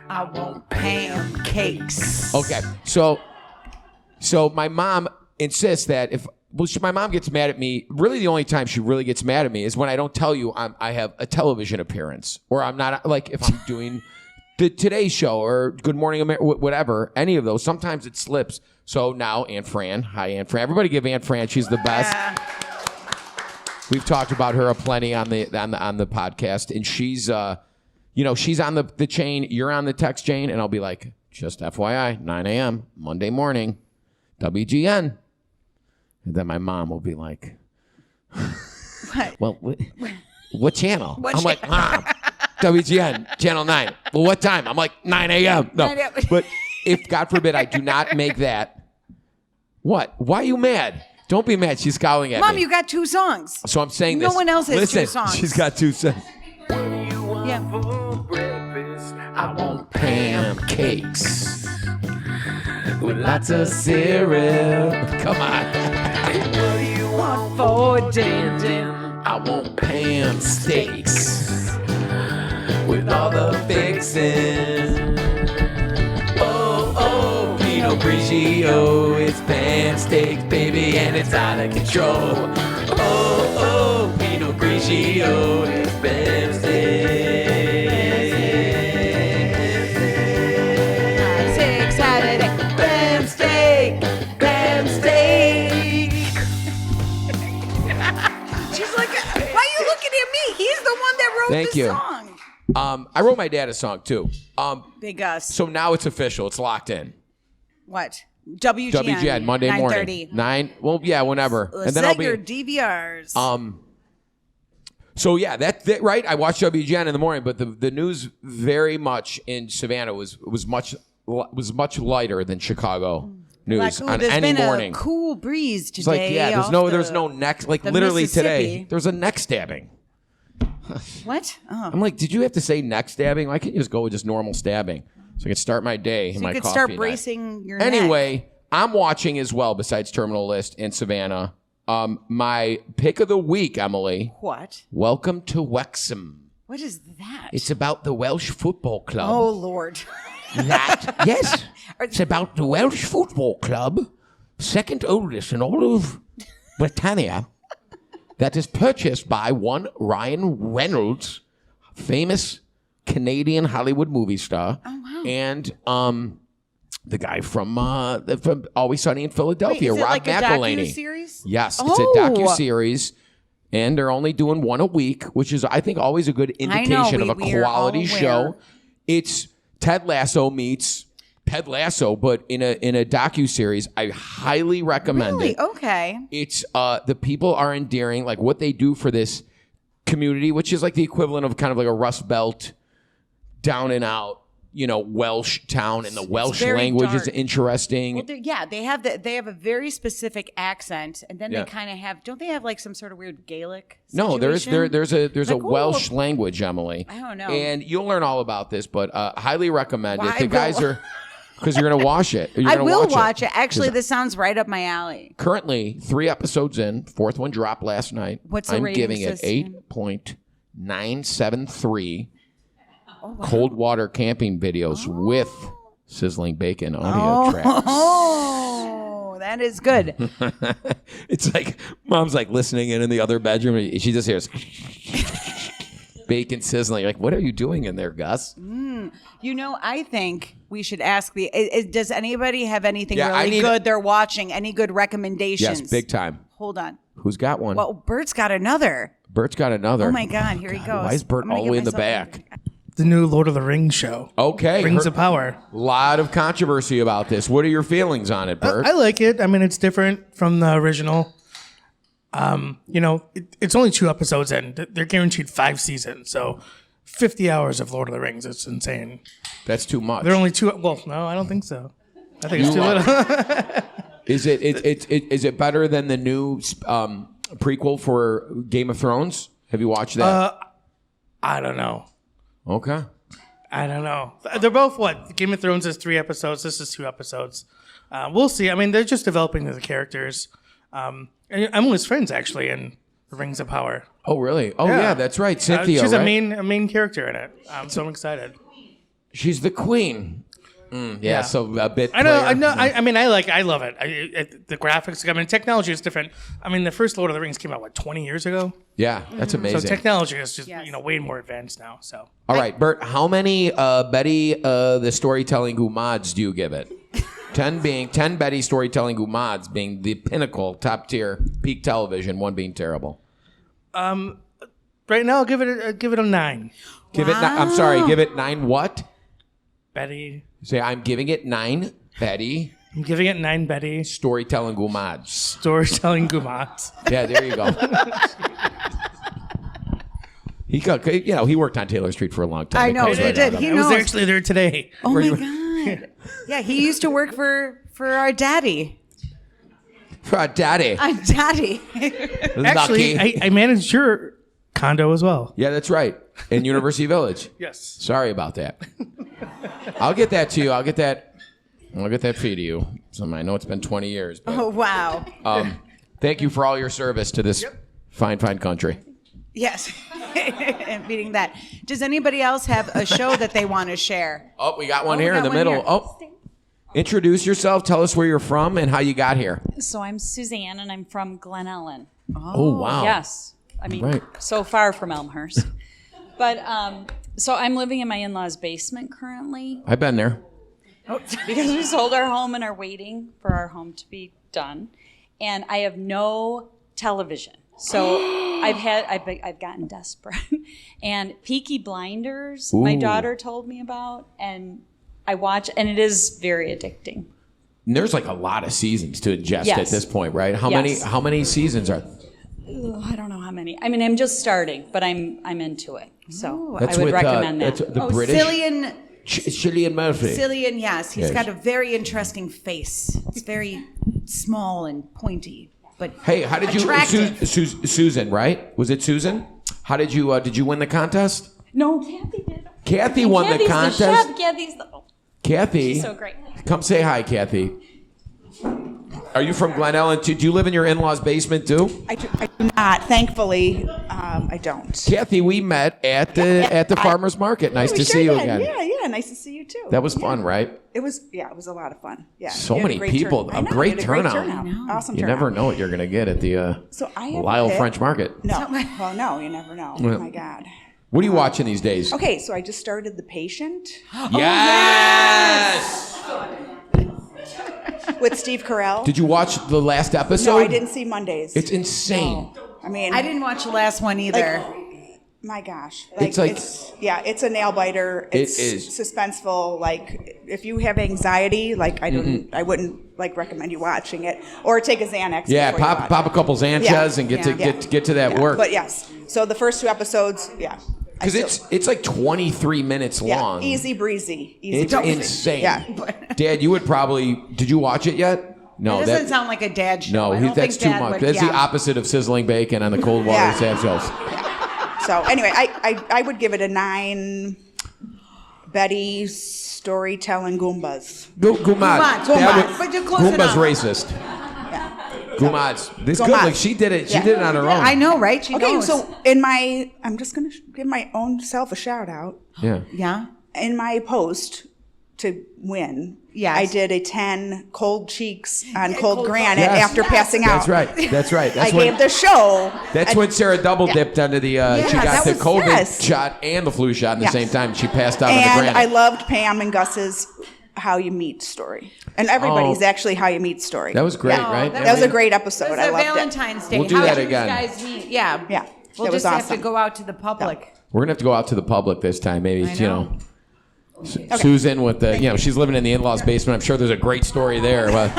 I want pancakes. Okay, so my mom insists that my mom gets mad at me. Really, the only time she really gets mad at me is when I don't tell you I have a television appearance, or I'm not, like if I'm doing the Today Show or Good Morning America, whatever, any of those. Sometimes it slips. So now Aunt Fran, hi Aunt Fran. Everybody give Aunt Fran. She's the best. Yeah. We've talked about her aplenty on the podcast, and she's she's on the chain. You're on the text chain, and I'll be like, just FYI, 9 a.m. Monday morning, WGN, and then my mom will be like, what? Well, what channel? I'm like, Mom, WGN, Channel 9. Well, what time? I'm like, 9 a.m. No, 9 a.m. But if God forbid I do not make that, what? Why are you mad? Don't be mad. She's scowling at me. Mom, you got 2 songs. So I'm saying this. No one else has Listen, 2 songs. She's got 2 songs. Yeah. I want pancakes with lots of cereal. Come on. What do you want for dinner? I want pan steaks with all the fixings. Oh, Pinot Grigio, it's pan steaks, baby, and it's out of control. Oh, Pinot Grigio, it's pan steaks. Saturday, pan steak, pan steak. She's like, why are you looking at me? He's the one that wrote Thank the you. song. I wrote my dad a song too. Big Gus. So now it's official. It's locked in. What? WGN Monday 9:30. morning. 9. Well, yeah, whenever. And then I'll be DVRs. So yeah, that right. I watched WGN in the morning, but the news very much in Savannah was much lighter than Chicago news on any morning. There's been a cool breeze today. It's like there's no neck. Like literally today, there's a neck stabbing. What? Oh. I'm like, did you have to say neck stabbing? Why can't you just go with just normal stabbing? So I could start my day in my coffee. You could start bracing your neck. Anyway, I'm watching as well, besides Terminal List in Savannah. My pick of the week, Emily. What? Welcome to Wexham. What is that? It's about the Welsh Football Club. Oh, Lord. Yes. It's about the Welsh Football Club, second oldest in all of Britannia. that is purchased by one Ryan Reynolds, famous Canadian Hollywood movie star, and the guy from Always Sunny in Philadelphia, Wait, is it Rob like McElhenney. A docu-series? Yes, it's a docu-series, and they're only doing one a week, which is, I think, always a good indication of a quality show. It's Ted Lasso meets Ted Lasso, but in a docu-series. I highly recommend it. Okay. It's the people are endearing, like what they do for this community, which is like the equivalent of kind of like a Rust Belt, down and out, Welsh town, and the Welsh language is interesting. Well, they have a very specific accent, and then they kind of have. Don't they have like some sort of weird Gaelic situation? No, there's a Welsh language, Emily. I don't know. And you'll learn all about this, but highly recommend it. The guys are, because you're gonna watch it. I will watch it. Actually, this sounds right up my alley. Currently, 3 episodes in. 4th one dropped last night. What's the I'm rating giving it system? 8.973. Cold water camping videos with sizzling bacon audio tracks. Oh, that is good. It's like mom's like listening in the other bedroom. She just hears bacon sizzling. Like, what are you doing in there, Gus? I think we should ask does anybody have anything really good they're watching? Any good recommendations? Yes, big time. Hold on. Who's got one? Well, Bert's got another. Oh my God, here he goes. Why is Bert all the way in the back? The new Lord of the Rings show. Okay. Rings of Power. A lot of controversy about this. What are your feelings on it, Bert? I like it. I mean, it's different from the original. It's only 2 episodes in. They're guaranteed 5 seasons. So 50 hours of Lord of the Rings. It's insane. That's too much. They're only 2. Well, no, I don't think so. I think it's too little. Is it better than the new prequel for Game of Thrones? Have you watched that? I don't know. Okay. I don't know. They're both what? Game of Thrones is 3 episodes. This is 2 episodes. We'll see. I mean, they're just developing the characters. And Emily's friends actually in The Rings of Power. Oh, really? Oh, yeah, that's right. Cynthia, she's right? a main character in it. So I'm excited. She's the queen. Yeah, so a bit. I know. I mean, I love it. The graphics. I mean, technology is different. I mean, the first Lord of the Rings came out 20 years ago. Yeah, that's amazing. So technology is just way more advanced now. So. All right, Bert. How many Betty the Storytelling Gumads do you give it? 10 Betty Storytelling Gumads being the pinnacle, top tier, peak television. 1 being terrible. Right now, I'll give it a 9. Give it. I'm sorry. Give it 9. What? Betty. Say I'm giving it 9. Betty. I'm giving it 9. Betty. Storytelling Gumads. Storytelling Gumads. Yeah, there you go. He worked on Taylor Street for a long time. I know, he did. He knows. I was actually there today. Oh my God. Yeah, he used to work for our daddy. For our daddy. Our daddy. Actually, I managed your condo as well. Yeah, that's right. In University Village. Yes. Sorry about that. I'll get that to you. I'll get that fee to you. So I know it's been 20 years. But, oh, wow. Thank you for all your service to this fine country. Yes. Meaning that. Does anybody else have a show that they want to share? Oh, we got one here in the middle. Here. Oh, introduce yourself. Tell us where you're from and how you got here. So I'm Suzanne, and I'm from Glen Ellen. Oh wow. Yes. I mean, so far from Elmhurst. But so I'm living in my in-laws' basement currently. I've been there. Because we sold our home and are waiting for our home to be done. And I have no television. So I've gotten desperate. And Peaky Blinders, my daughter told me about, and I watch, and it is very addicting. And there's like a lot of seasons to ingest at this point, right? How many seasons are? I don't know how many. I mean, I'm just starting, but I'm into it. So I would recommend that. That's the British. Cillian Murphy. Cillian, yes. He's got a very interesting face. It's very small and pointy, but hey, how did attractive. Susan, right? Was it Susan? How did you win the contest? No, Kathy did. Kathy won the contest. Kathy, she's so great. Come say hi, Kathy. Are you from Glen Ellen? Do you live in your in-laws' basement too? I do not. Thankfully, I don't. Kathy, we met at the farmer's market. Nice to see you again. Yeah, nice to see you too. That was fun, right? It was a lot of fun. Yeah. So many people, a great turnout. Awesome turnout. You never know what you're going to get at the Lyle French Market. No. Well, no, you never know. Oh my God. What are you watching these days? Okay, so I just started The Patient. Yes! With Steve Carell. Did you watch the last episode? No, I didn't see Mondays. It's insane. No. I mean, I didn't watch the last one either. My gosh. It's a nail biter. It's suspenseful. Like, if you have anxiety, like, I wouldn't like recommend you watching it, or take a Xanax. Yeah, pop a couple Xanchas and get to that work. But yes, so the first 2 episodes, because it's like 23 minutes long. Easy breezy. It's insane. Yeah. Dad, you would probably. Did you watch it yet? No, it doesn't sound like a dad show. No, that's too much. That's the opposite of sizzling bacon on the cold water sand shells. So anyway, I would give it a 9. Betty storytelling Goombas. Goombas. But you're close Goomba's enough. racist. Goombas. This good. Like she did it. She did it on her own. I know, right? She knows. So I'm just gonna give my own self a shout out. Yeah. Yeah. In my post to win, I did a 10 cold cheeks on cold granite after passing out. That's right. I gave the show. That's when Sarah double dipped under the. She got the COVID shot and the flu shot at the same time. She passed out on the granite. And I loved Pam and Gus's How You Meet story, and everybody's actually How You Meet story. That was great, right? That was a great episode. I loved Valentine's Day. We'll do that again. How you guys meet? Yeah. We'll was just have awesome. to go out to the public. We're gonna have to go out to the public this time. Maybe Susan with the she's living in the in-laws basement. I'm sure there's a great story there. But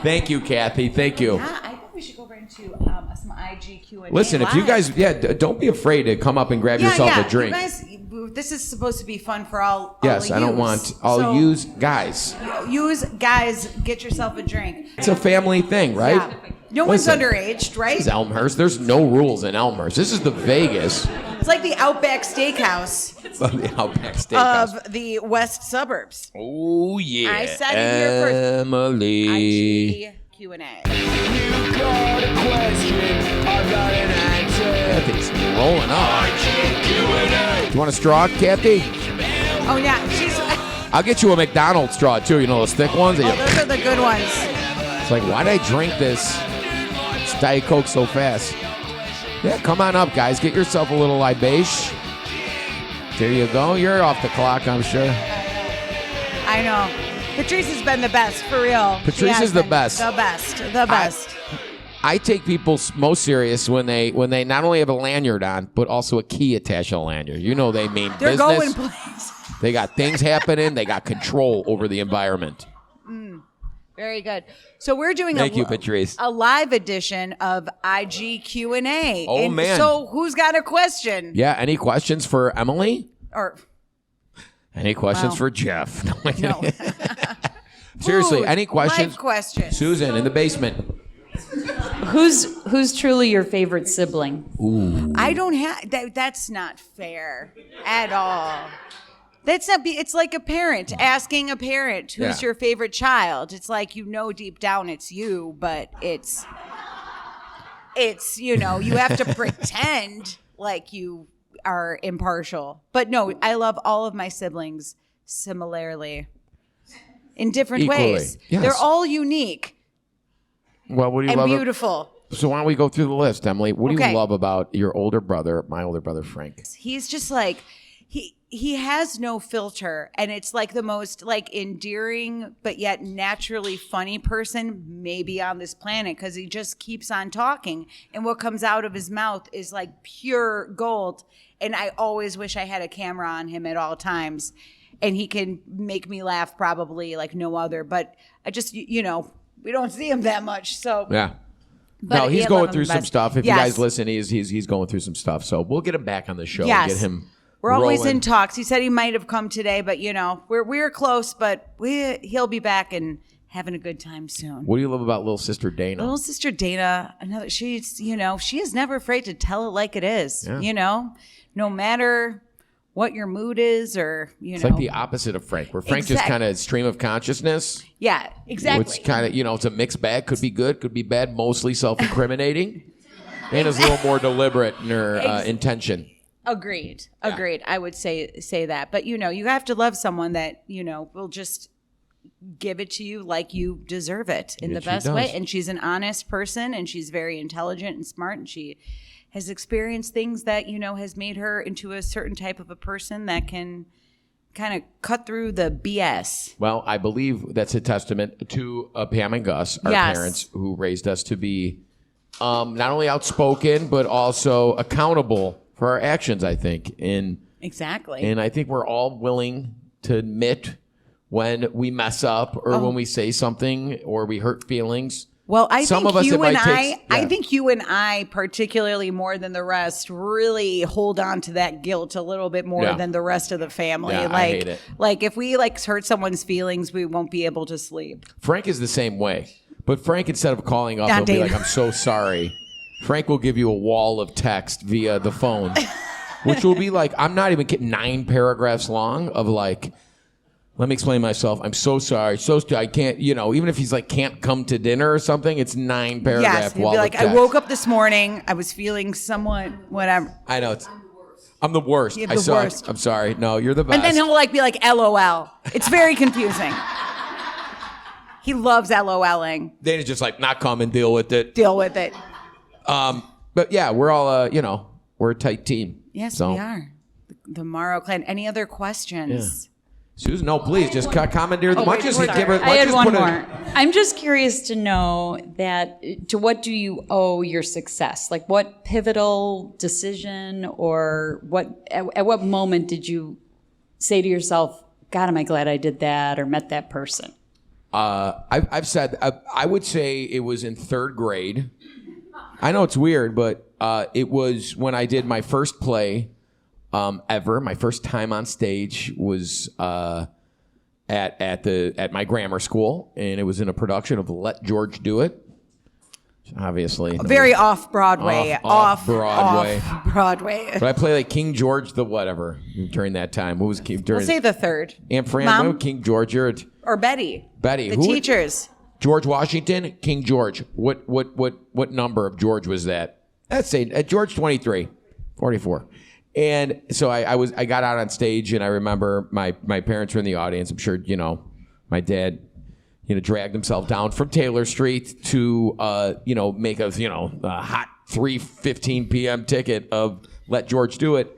thank you, Kathy. Thank you. Yeah, I think we should go over into some IG Q&A. Listen, if you guys, don't be afraid to come up and grab yourself a drink. You guys, this is supposed to be fun for all. Yes, I don't want all use guys. Use guys, get yourself a drink. It's a family thing, right? Yeah. No one's underage, right? This is Elmhurst. There's no rules in Elmhurst. This is the Vegas. It's like the Outback Steakhouse. The Outback Steakhouse of the west suburbs. Oh yeah. I said it here first. Emily. IG Q&A. You got a question, I've got an answer. Kathy's rolling up. IG Q&A. You want a straw, Kathy? Oh yeah, she's. I'll get you a McDonald's straw too. You know those thick ones. Those are the good ones. It's like, why'd I drink this Diet Coke so fast? Yeah, come on up, guys. Get yourself a little libation. There you go. You're off the clock, I'm sure. I know. Patrice has been the best, for real. Patrice is the best. The best. I take people most serious when they not only have a lanyard on, but also a key attached to a lanyard. You know they mean They're business. going places. They got things happening. They got control over the environment. Very good. So we're doing Thank you, Patrice. a live edition of IG Q&A. Oh, man. So who's got a question? Yeah, any questions for Emily? Or Any questions Wow. for Jeff? no. Seriously, Food. any questions? Live questions. Susan in the basement. Who's truly your favorite sibling? Ooh. I don't have that. That's not fair at all. That's not. It's like a parent asking a parent who's your favorite child. It's like deep down it's you, but it's you have to pretend like you are impartial. But no, I love all of my siblings similarly in different Equally. ways. Yes. They're all unique Well, what do you and love? beautiful. So why don't we go through the list, Emily? What do Okay. you love about your older brother, my older brother, Frank? He's just like he has no filter, and it's like the most like endearing but yet naturally funny person maybe on this planet, because he just keeps on talking, and what comes out of his mouth is like pure gold. And I always wish I had a camera on him at all times, and he can make me laugh probably like no other. But I just we don't see him that much, so Yeah. But No, he's yeah, going love him through the some best. stuff. If Yes. you guys listen, he's going through some stuff. So we'll get him back on the show Yes. and get him. We're always rolling. in talks. He said he might have come today, but we're close. But he'll be back and having a good time soon. What do you love about little sister Dana? Little sister Dana, she's she is never afraid to tell it like it is. Yeah. No matter what your mood is, or it's like the opposite of Frank, where Frank just kind of stream of consciousness. Yeah, exactly. It's kind of, it's a mixed bag. Could be good, could be bad, mostly self-incriminating. And it's a little more deliberate in her intention. Agreed. I would say that. But, you have to love someone that, will just give it to you like you deserve it in the best way. And she's an honest person, and she's very intelligent and smart, and she has experienced things that, has made her into a certain type of a person that can kind of cut through the BS. Well, I believe that's a testament to Pam and Gus, our parents, who raised us to be not only outspoken, but also accountable for our actions, I think. Exactly. And I think we're all willing to admit when we mess up or when we say something or we hurt feelings. Well, I think you and I, particularly more than the rest, really hold on to that guilt a little bit more than the rest of the family. Yeah, I hate it. Like if we hurt someone's feelings, we won't be able to sleep. Frank is the same way. But Frank, instead of calling up, he'll be like, I'm so sorry. Frank will give you a wall of text via the phone, which will be like, I'm not even kidding, 9 paragraphs long of like, let me explain myself. I'm so sorry. I can't, even if he's like, can't come to dinner or something, it's 9 paragraph wall of text. I woke up this morning. I was feeling somewhat whatever. I know. I'm the worst. You're the worst. I'm sorry. No, you're the best. And then he'll be like, LOL. It's very confusing. He loves LOLing. Then it's just like, not come and deal with it. But yeah, we're all, we're a tight team. Yes, we are. The Mauro clan. Any other questions? Yeah. Susan, no, please, just commandeer the munches. I had one more. I'm just curious to know to what do you owe your success? Like what pivotal decision or at what moment did you say to yourself, God, am I glad I did that or met that person? I've said, I would say it was in 3rd grade. I know it's weird, but it was when I did my first play ever. My first time on stage was at my grammar school, and it was in a production of Let George Do It. Obviously, very off Broadway. Off Broadway. But I play like King George the whatever during that time. What was King? We'll say the 3rd. Aunt Fran, Mom? no, King George. Or Betty. Betty. The teachers. George Washington, King George. What number of George was that? Let's say George 23, 44. And so I got out on stage, and I remember my parents were in the audience. I'm sure my dad dragged himself down from Taylor Street to make a hot 3:15 p.m. ticket of Let George Do It.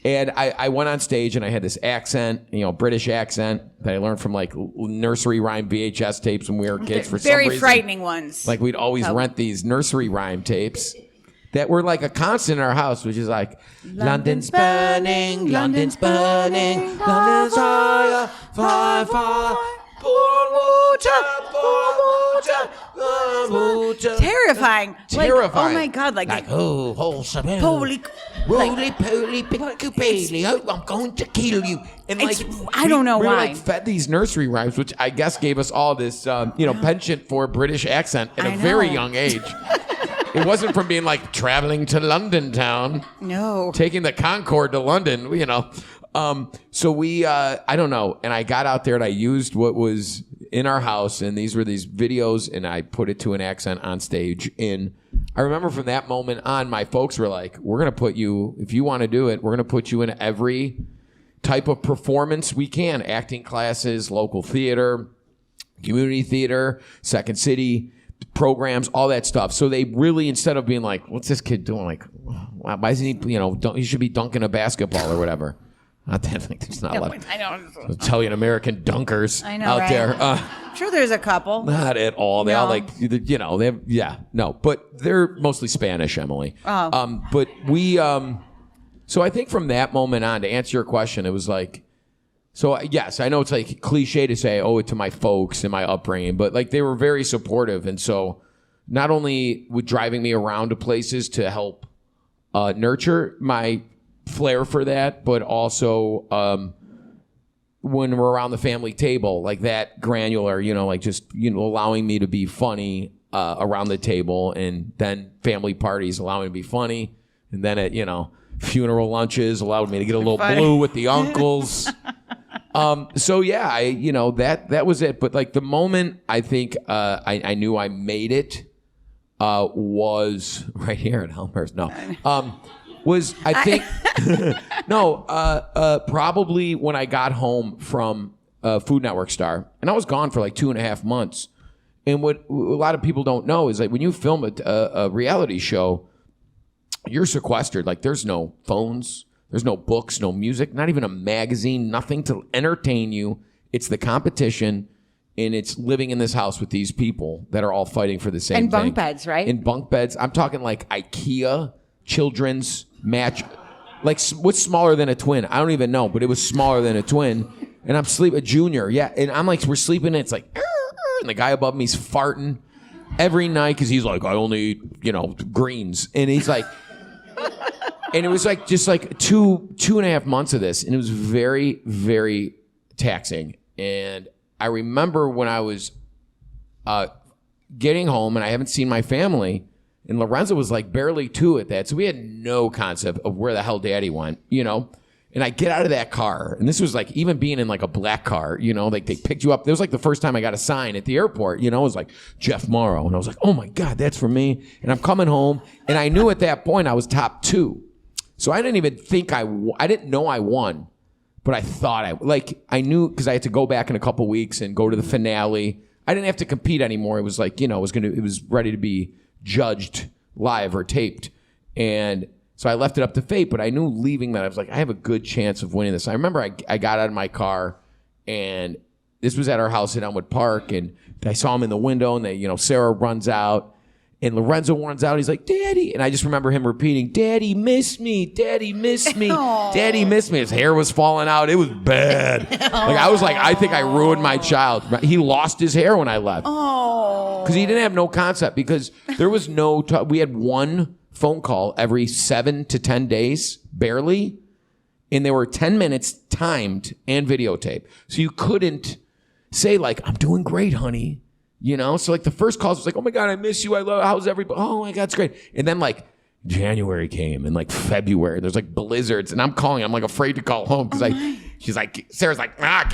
And I went on stage, and I had this accent, British accent that I learned from like nursery rhyme VHS tapes when we were kids. For some reason, very frightening ones. Like we'd always rent these nursery rhyme tapes that were like a constant in our house, which is like London's burning, London's burning, London's fire, fire, fire. Terrifying. Like, oh my God! Like holy, roly poly, pickle bailey, I'm going to kill you. And I don't know why. We fed these nursery rhymes, which I guess gave us all this, penchant for British accent at a very young age. It wasn't from being like traveling to London town. No. Taking the Concorde to London, So we, I don't know. And I got out there and I used what was in our house. And these were these videos, and I put it to an accent on stage. And I remember from that moment on, my folks were like, we're going to put you, if you want to do it, we're going to put you in every type of performance we can. Acting classes, local theater, community theater, Second City programs, all that stuff. So they really, instead of being like, what's this kid doing? Like, why isn't he, he should be dunking a basketball or whatever. Not that, there's not a lot of Italian-American dunkers out there. I'm sure there's a couple. Not at all. They all they have, but they're mostly Spanish, Emily. Oh. But we, so I think from that moment on, to answer your question, it was like, so yes, I know it's like cliche to say I owe it to my folks and my upbringing, but like they were very supportive. And so not only with driving me around to places to help nurture my flair for that, but also when we're around the family table, like that granular, allowing me to be funny around the table, and then family parties allowing me to be funny, and then at funeral lunches, allowed me to get a little blue with the uncles. So yeah, that was it. But like the moment I think I knew I made it was right here at Elmhurst. No, was I think probably when I got home from Food Network Star, and I was gone for like 2.5 months. And what a lot of people don't know is like when you film a reality show, you're sequestered. Like there's no phones, there's no books, no music, not even a magazine, nothing to entertain you. It's the competition, and it's living in this house with these people that are all fighting for the same thing. And bunk beds, right? In bunk beds. I'm talking like IKEA children's match. Like what's smaller than a twin? I don't even know, but it was smaller than a twin. And I'm sleeping, a junior, yeah. And I'm like, we're sleeping, and it's like, and the guy above me's farting every night because he's like, I only eat, greens. And he's like, and it was like just like 2.5 months of this, and it was very, very taxing. And I remember when I was getting home, and I haven't seen my family, and Lorenzo was like barely 2 at that, so we had no concept of where the hell Daddy went, And I get out of that car, and this was like even being in like a black car, like they picked you up. It was like the first time I got a sign at the airport, it was like Jeff Mauro. And I was like, oh my God, that's for me. And I'm coming home, and I knew at that point I was top 2. So I didn't even think I didn't know I won, but I thought I knew because I had to go back in a couple weeks and go to the finale. I didn't have to compete anymore. It was like, it was ready to be judged live or taped. And so I left it up to fate, but I knew leaving that I was like, I have a good chance of winning this. I remember I got out of my car, and this was at our house in Elmwood Park, and I saw him in the window, and Sarah runs out, and Lorenzo runs out. He's like, Daddy. And I just remember him repeating, Daddy, miss me. Daddy, miss me. Daddy, miss me. His hair was falling out. It was bad. I was like, I think I ruined my child. He lost his hair when I left. Because he didn't have no concept, because there was no, we had one phone call every 7 to 10 days, barely. And they were 10 minutes timed and videotaped. So you couldn't say like, I'm doing great, honey. So like the first calls was like, oh my God, I miss you. I love, how's everybody? Oh my God, it's great. And then like January came, and like February, there's like blizzards, and I'm calling. I'm like afraid to call home because she's like, Sarah's like, I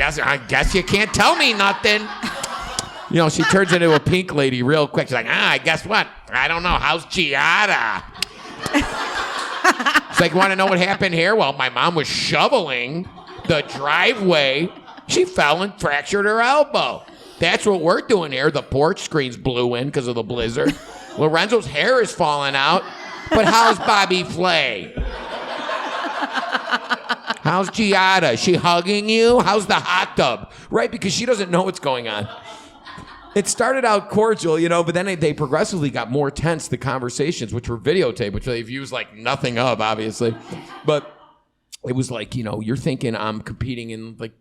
guess you can't tell me nothing. She turns into a pink lady real quick. She's like, guess what? I don't know. How's Giada? She's like, want to know what happened here? Well, my mom was shoveling the driveway. She fell and fractured her elbow. That's what we're doing here. The porch screen's blew in because of the blizzard. Lorenzo's hair is falling out. But how's Bobby Flay? How's Giada? She hugging you? How's the hot tub? Right? Because she doesn't know what's going on. It started out cordial, but then they progressively got more tense, the conversations, which were videotaped, which they've used like nothing of, obviously. But it was like, you're thinking I'm competing in like,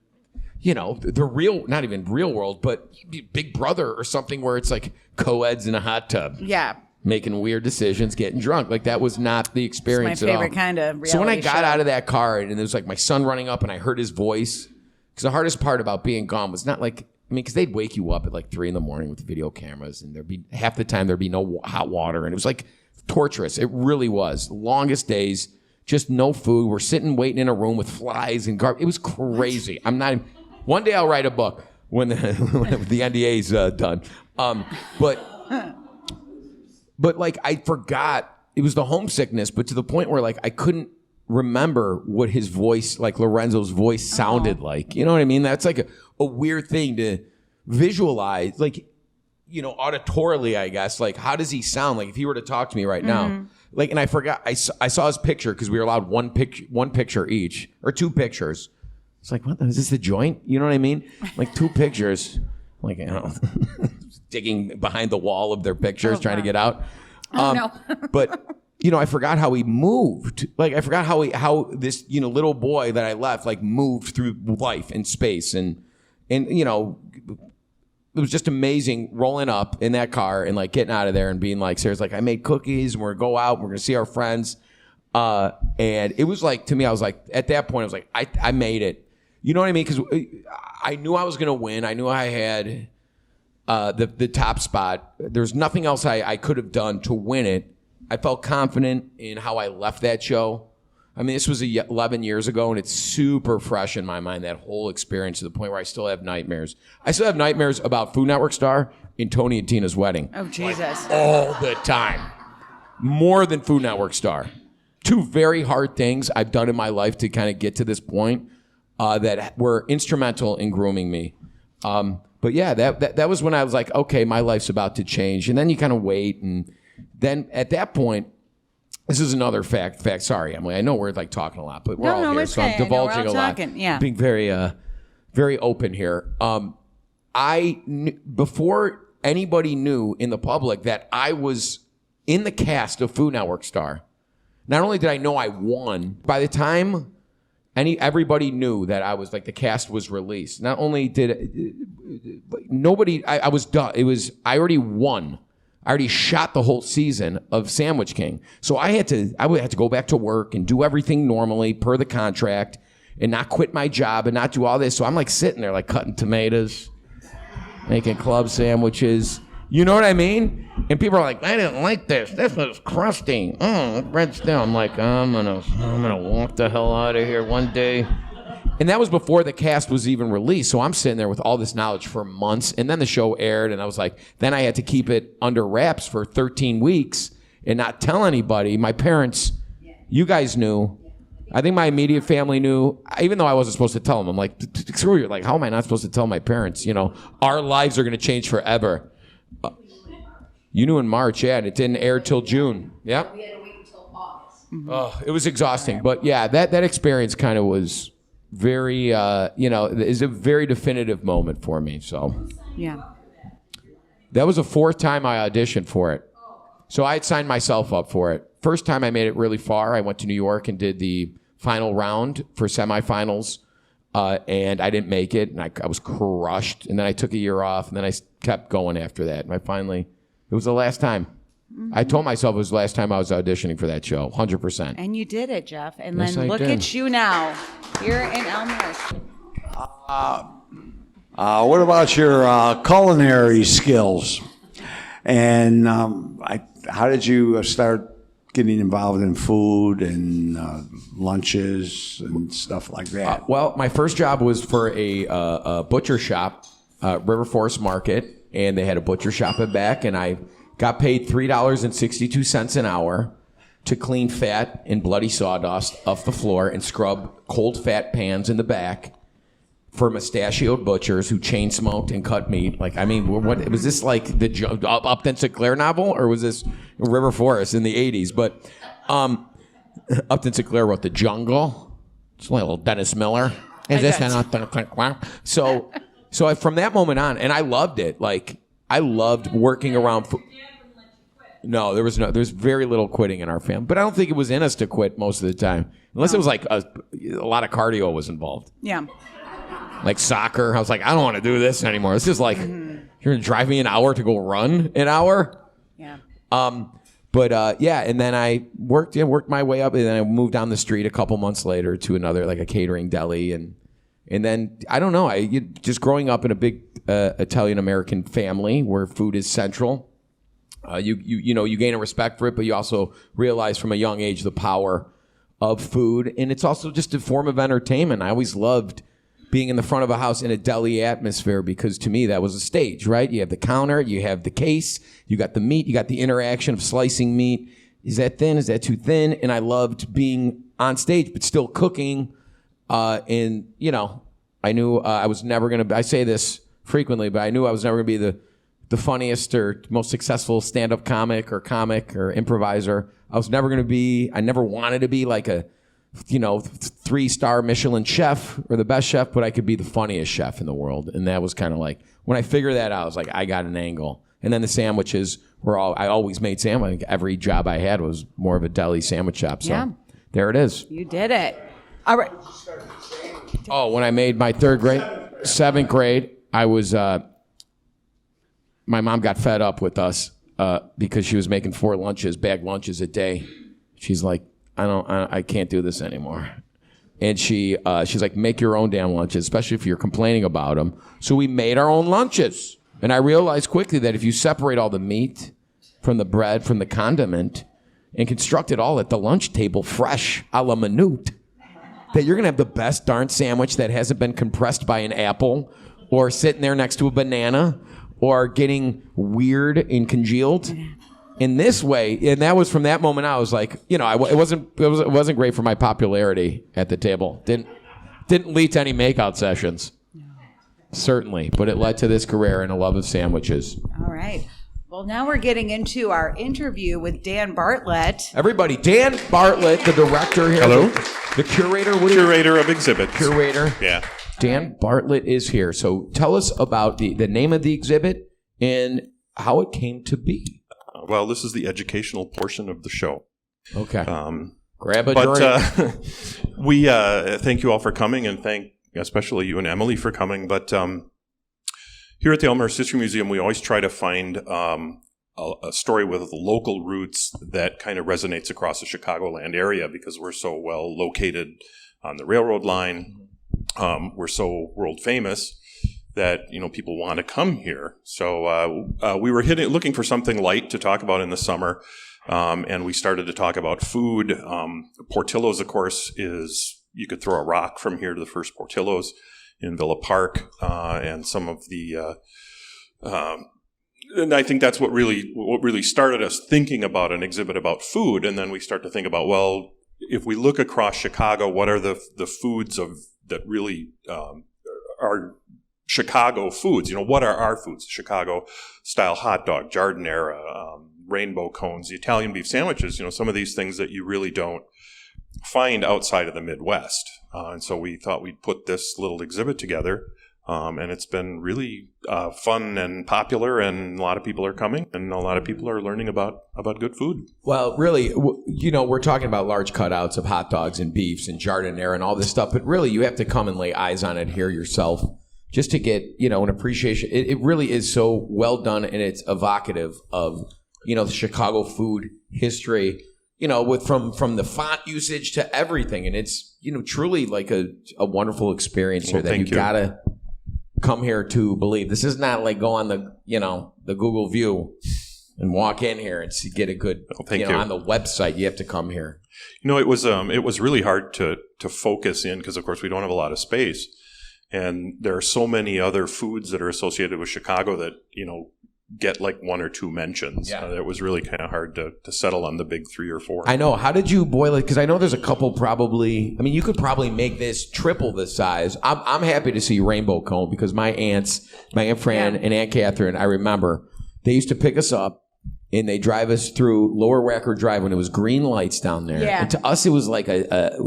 the real, not even real world, but Big Brother or something where it's like co-eds in a hot tub. Yeah. Making weird decisions, getting drunk. Like that was not the experience it's my at all. favorite kind of reality So when I got show. out of that car, and there was like my son running up, and I heard his voice, because the hardest part about being gone was not like, because they'd wake you up at like 3 a.m. with video cameras, and there'd be half the time there'd be no hot water, and it was like torturous. It really was. Longest days, just no food. We're sitting waiting in a room with flies and garbage. It was crazy. I'm not. One day I'll write a book when the NDA's done. But like I forgot it was the homesickness, but to the point where like I couldn't remember what his voice, like Lorenzo's voice, sounded like. You know what I mean? That's like a weird thing to visualize, like, auditorily, I guess. Like, how does he sound? Like, if he were to talk to me right now, like, and I forgot, I saw his picture because we were allowed one picture each, or 2 pictures. It's like, what? Is this the joint? You know what I mean? Like 2 pictures, like, digging behind the wall of their pictures, trying to get out. No. But I forgot how he moved. Like, I forgot how this, little boy that I left, like, moved through life and space. And it was just amazing rolling up in that car and, like, getting out of there and being like, Sarah's like, I made cookies, and we're going to go out, and we're going to see our friends. And it was like, to me, I was like, at that point, I was like, I made it. You know what I mean? Because I knew I was going to win. I knew I had the top spot. There's nothing else I could have done to win it. I felt confident in how I left that show. I mean, this was 11 years ago, and it's super fresh in my mind, that whole experience, to the point where I still have nightmares. I still have nightmares about Food Network star in Tony and Tina's wedding. Oh, Jesus. All the time. More than Food Network star. Two very hard things I've done in my life to kind of get to this point that were instrumental in grooming me. But yeah, that was when I was like, okay, my life's about to change. And then you kind of wait. And then at that point, this is another fact. Sorry, Emily. I know we're like talking a lot, but we're all here, so I'm divulging a lot. Yeah. Being very, very open here. Before anybody knew in the public that I was in the cast of Food Network star, not only did I know I won, by the time everybody knew that I was like, the cast was released. Not only did nobody, I was done. I already won. I already shot the whole season of Sandwich King. So I had to go back to work and do everything normally per the contract and not quit my job and not do all this. So I'm like sitting there like cutting tomatoes, making club sandwiches. You know what I mean? And people are like, I didn't like this. This was crusty. Bread still. I'm like, I'm gonna walk the hell out of here one day. And that was before the cast was even released. So I'm sitting there with all this knowledge for months. And then the show aired, and I was like, then I had to keep it under wraps for 13 weeks and not tell anybody. My parents, you guys knew. I think my immediate family knew, even though I wasn't supposed to tell them. I'm like, screw you. Like, how am I not supposed to tell my parents? You know, our lives are going to change forever. You knew in March, yeah, and it didn't air till June. Yeah. We had to wait until August. Oh, it was exhausting. But yeah, that experience kind of was very, is a very definitive moment for me. So yeah, that was the fourth time I auditioned for it. So I had signed myself up for it. First time I made it really far. I went to New York and did the final round for semifinals, and I didn't make it, and I was crushed. And then I took a year off, and then I kept going after that. And it was the last time. Mm-hmm. I told myself it was the last time I was auditioning for that show, 100%. And you did it, Jeff. And yes, then look at you now, here in Elmhurst. What about your culinary skills? And how did you start getting involved in food and lunches and stuff like that? Well, my first job was for a butcher shop, River Forest Market, and they had a butcher shop in back, and I got paid $3.62 an hour to clean fat and bloody sawdust off the floor and scrub cold fat pans in the back for mustachioed butchers who chain smoked and cut meat. Like, I mean, what was this, like the Upton Sinclair novel, or was this River Forest in the 80s? But Upton Sinclair wrote The Jungle. It's a little Dennis Miller. Is this so from that moment on, and I loved it. Like, I loved working around. No, there's very little quitting in our family. But I don't think it was in us to quit most of the time, unless it was like a lot of cardio was involved. Yeah. Like soccer, I was like, I don't want to do this anymore. This is like, you're gonna drive me an hour to go run an hour. Yeah. And then I worked my way up, and then I moved down the street a couple months later to another, like a catering deli, and then I don't know, just growing up in a big Italian American family where food is central. You gain a respect for it, but you also realize from a young age the power of food, and it's also just a form of entertainment. I always loved being in the front of a house in a deli atmosphere, because to me that was a stage, right? You have the counter, you have the case, you got the meat, you got the interaction of slicing meat. Is that thin? Is that too thin? And I loved being on stage, but still cooking. And I knew I was never going to, I say this frequently, but I knew I was never going to be the funniest or most successful stand-up comic or improviser. I never wanted to be like a 3-star Michelin chef or the best chef, but I could be the funniest chef in the world. And that was kind of like, when I figured that out, I was like, I got an angle. And then the sandwiches I always made sandwiches. Every job I had was more of a deli sandwich shop. So there it is. You did it. All right. Oh, when I made my 7th grade, I was, my mom got fed up with us because she was making 4 bag lunches a day. She's like, I can't do this anymore. And she's like, make your own damn lunches, especially if you're complaining about them. So we made our own lunches. And I realized quickly that if you separate all the meat from the bread, from the condiment, and construct it all at the lunch table fresh a la minute, that you're going to have the best darn sandwich that hasn't been compressed by an apple or sitting there next to a banana or getting weird and congealed in this way. And that was from that moment I was like, it wasn't great for my popularity at the table. Didn't lead to any makeout sessions. Certainly, but it led to this career and a love of sandwiches. All right. Well, now we're getting into our interview with Dan Bartlett. Everybody, Dan Bartlett, the director here. Hello. The curator. Curator of exhibits. Curator. Yeah. Dan Bartlett is here. So tell us about the name of the exhibit and how it came to be. Well, this is the educational portion of the show. Okay. Grab a drink. But we thank you all for coming, and thank especially you and Emily for coming. But here at the Elmhurst History Museum, we always try to find a story with local roots that kind of resonates across the Chicagoland area because we're so well located on the railroad line. We're so world famous that people want to come here. So we were looking for something light to talk about in the summer, and we started to talk about food. Portillo's, of course, you could throw a rock from here to the first Portillo's in Villa Park, and some of the. And I think that's what really started us thinking about an exhibit about food, and then we start to think about, well, if we look across Chicago, what are the foods that really are Chicago foods? What are our foods? Chicago-style hot dog, giardiniera, rainbow cones, the Italian beef sandwiches, some of these things that you really don't find outside of the Midwest. And so we thought we'd put this little exhibit together, and it's been really fun and popular, and a lot of people are coming, and a lot of people are learning about good food. Well, really, we're talking about large cutouts of hot dogs and beefs and giardiniera and all this stuff, but really you have to come and lay eyes on it here yourself just to get, an appreciation. It really is so well done, and it's evocative of, the Chicago food history, from the font usage to everything. And it's, truly like a wonderful experience here that you gotta come here to believe. This is not like go on the Google View and walk in here and get a good, on the website. You have to come here. It was really hard to focus in because, of course, we don't have a lot of space. And there are so many other foods that are associated with Chicago that, get like one or two mentions. Yeah. It was really kind of hard to settle on the big 3 or 4. I know. How did you boil it? Because I know there's a couple probably. I mean, you could probably make this triple the size. I'm happy to see rainbow cone because my Aunt Fran and Aunt Catherine, I remember, they used to pick us up and they drive us through Lower Wacker Drive when it was green lights down there. Yeah. And to us, it was like a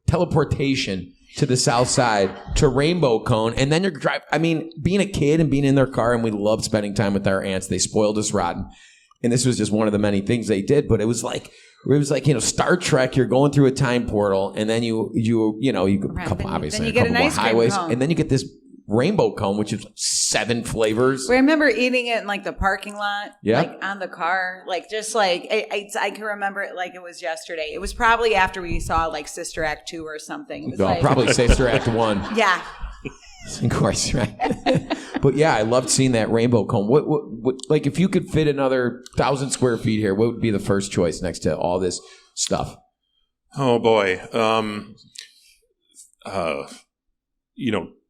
teleportation to the south side to rainbow cone, and then you're driving. I mean, being a kid and being in their car, and we loved spending time with our aunts. They spoiled us rotten, and this was just one of the many things they did. But it was like Star Trek. You're going through a time portal, and then you obviously a couple more highways, and then you get this rainbow cone, which is 7 flavors. I remember eating it in like the parking lot, yeah, like on the car, like just like I can remember it like it was yesterday. It was probably after we saw like Sister Act 2 or something. It was probably Sister Act 1. Yeah, of course, right. But yeah, I loved seeing that rainbow cone. What like if you could fit another 1,000 square feet here, what would be the first choice next to all this stuff? Oh boy,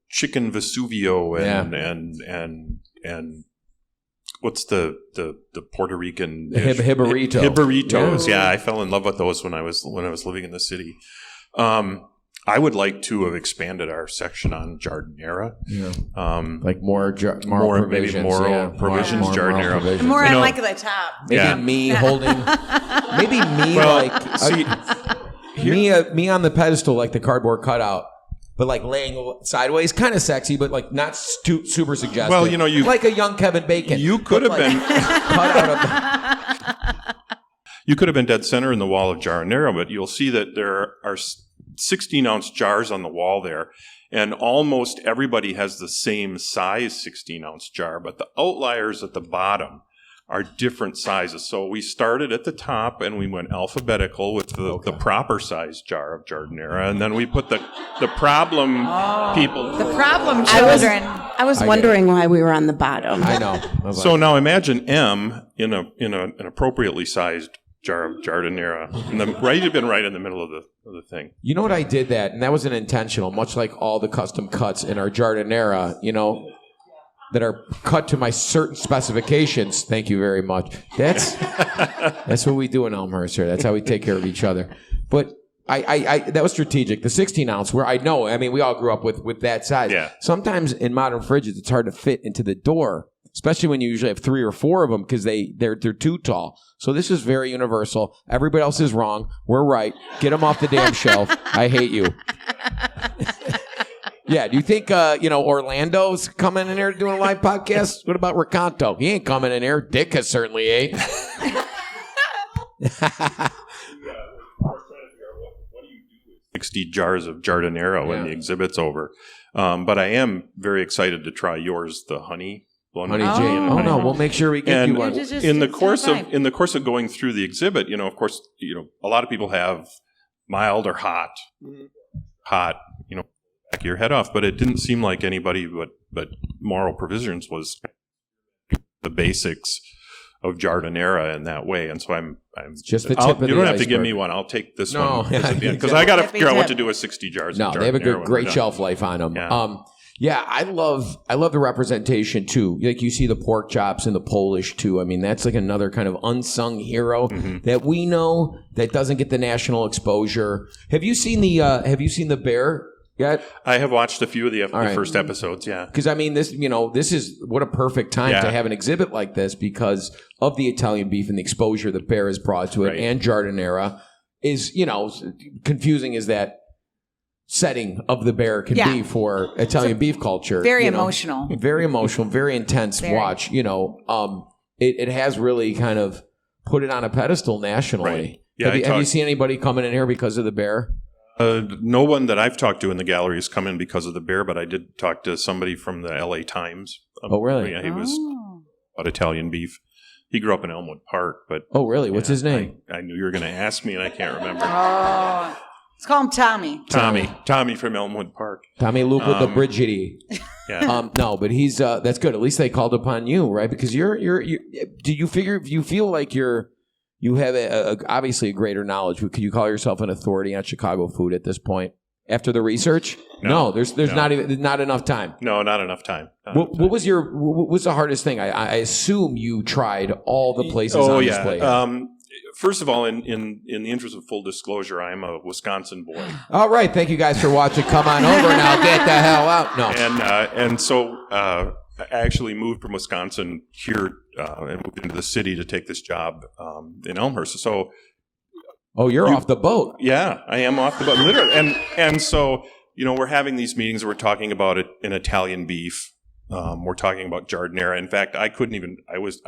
chicken Vesuvio and what's the Puerto Rican Hibaritos? Yeah, I fell in love with those when I was living in the city. I would like to have expanded our section on giardiniera. Yeah. Like more provisions. Maybe more provisions, giardiniera. More on like the top. Maybe me holding. Maybe me me on the pedestal like the cardboard cutout. But like laying sideways, kind of sexy, but like not super suggestive. Well, you like a young Kevin Bacon. You could have been cut out of. You could have been dead center in the wall of giardiniera, but you'll see that there are 16-ounce jars on the wall there, and almost everybody has the same size 16-ounce jar, but the outliers at the bottom are different sizes. So we started at the top and we went alphabetical with the proper size jar of giardiniera, and then we put the problem people. The problem children. I was wondering why we were on the bottom. I know. So now imagine M in an appropriately sized jar of giardiniera. You've been right in the middle of the thing. You know what, I did that, and that wasn't intentional, much like all the custom cuts in our giardiniera, that are cut to my certain specifications. Thank you very much. That's what we do in Elmhurst here. That's how we take care of each other. But I that was strategic. The 16-ounce, where we all grew up with that size. Yeah. Sometimes in modern fridges, it's hard to fit into the door, especially when you usually have 3 or 4 of them because they're too tall. So this is very universal. Everybody else is wrong. We're right. Get them off the damn shelf. I hate you. Yeah, do you think Orlando's coming in here doing a live podcast? What about Recanto? He ain't coming in here. Dick certainly ain't. 60 jars of giardiniera when the exhibit's over. But I am very excited to try yours, the honey. Honey Jane. Oh no, we'll make sure we get you one. In the course of going through the exhibit, of course, a lot of people have mild or hot, back your head off, but it didn't seem like anybody but Mauro Provisions was the basics of giardiniera in that way, and so I'm just the tip of the You don't have iceberg. to give me one. I'll take this one because I got to figure out what to do with 60 jars. No, of they have a giardiniera great shelf life on them. Yeah. I love the representation too. Like you see the pork chops and the Polish too. I mean, that's like another kind of unsung hero that we know that doesn't get the national exposure. Have you seen the bear yet? I have watched a few of the first episodes. Yeah, because this is what a perfect time to have an exhibit like this because of the Italian beef and the exposure the bear has brought to it, and giardiniera is confusing as that setting of the bear can be for Italian beef culture. Very emotional. Very emotional, very intense watch. It has really kind of put it on a pedestal nationally. Right. Yeah, have you seen anybody coming in here because of the bear? No one that I've talked to in the gallery has come in because of the bear, but I did talk to somebody from the LA Times. Oh, really? Yeah, he was about Italian beef. He grew up in Elmwood Park, but oh, really? What's his name? I knew you were going to ask me, and I can't remember. Oh, let's call him Tommy. Tommy from Elmwood Park. Tommy Luca the Brigidi. Yeah. No, but he's that's good. At least they called upon you, right? Because you feel like you have obviously a greater knowledge. Could you call yourself an authority on Chicago food at this point? After the research? No, there's not enough time. No, not enough time. What was the hardest thing? I assume you tried all the places on display. First of all, in the interest of full disclosure, I'm a Wisconsin boy. All right, thank you guys for watching. Come on over now. Get the hell out. No. And so I actually moved from Wisconsin here and moved into the city to take this job in Elmhurst. So. Oh, you're off the boat. Yeah, I am off the boat, literally. And so, we're having these meetings. We're talking about an Italian beef. We're talking about giardiniera. In fact, I couldn't even. I was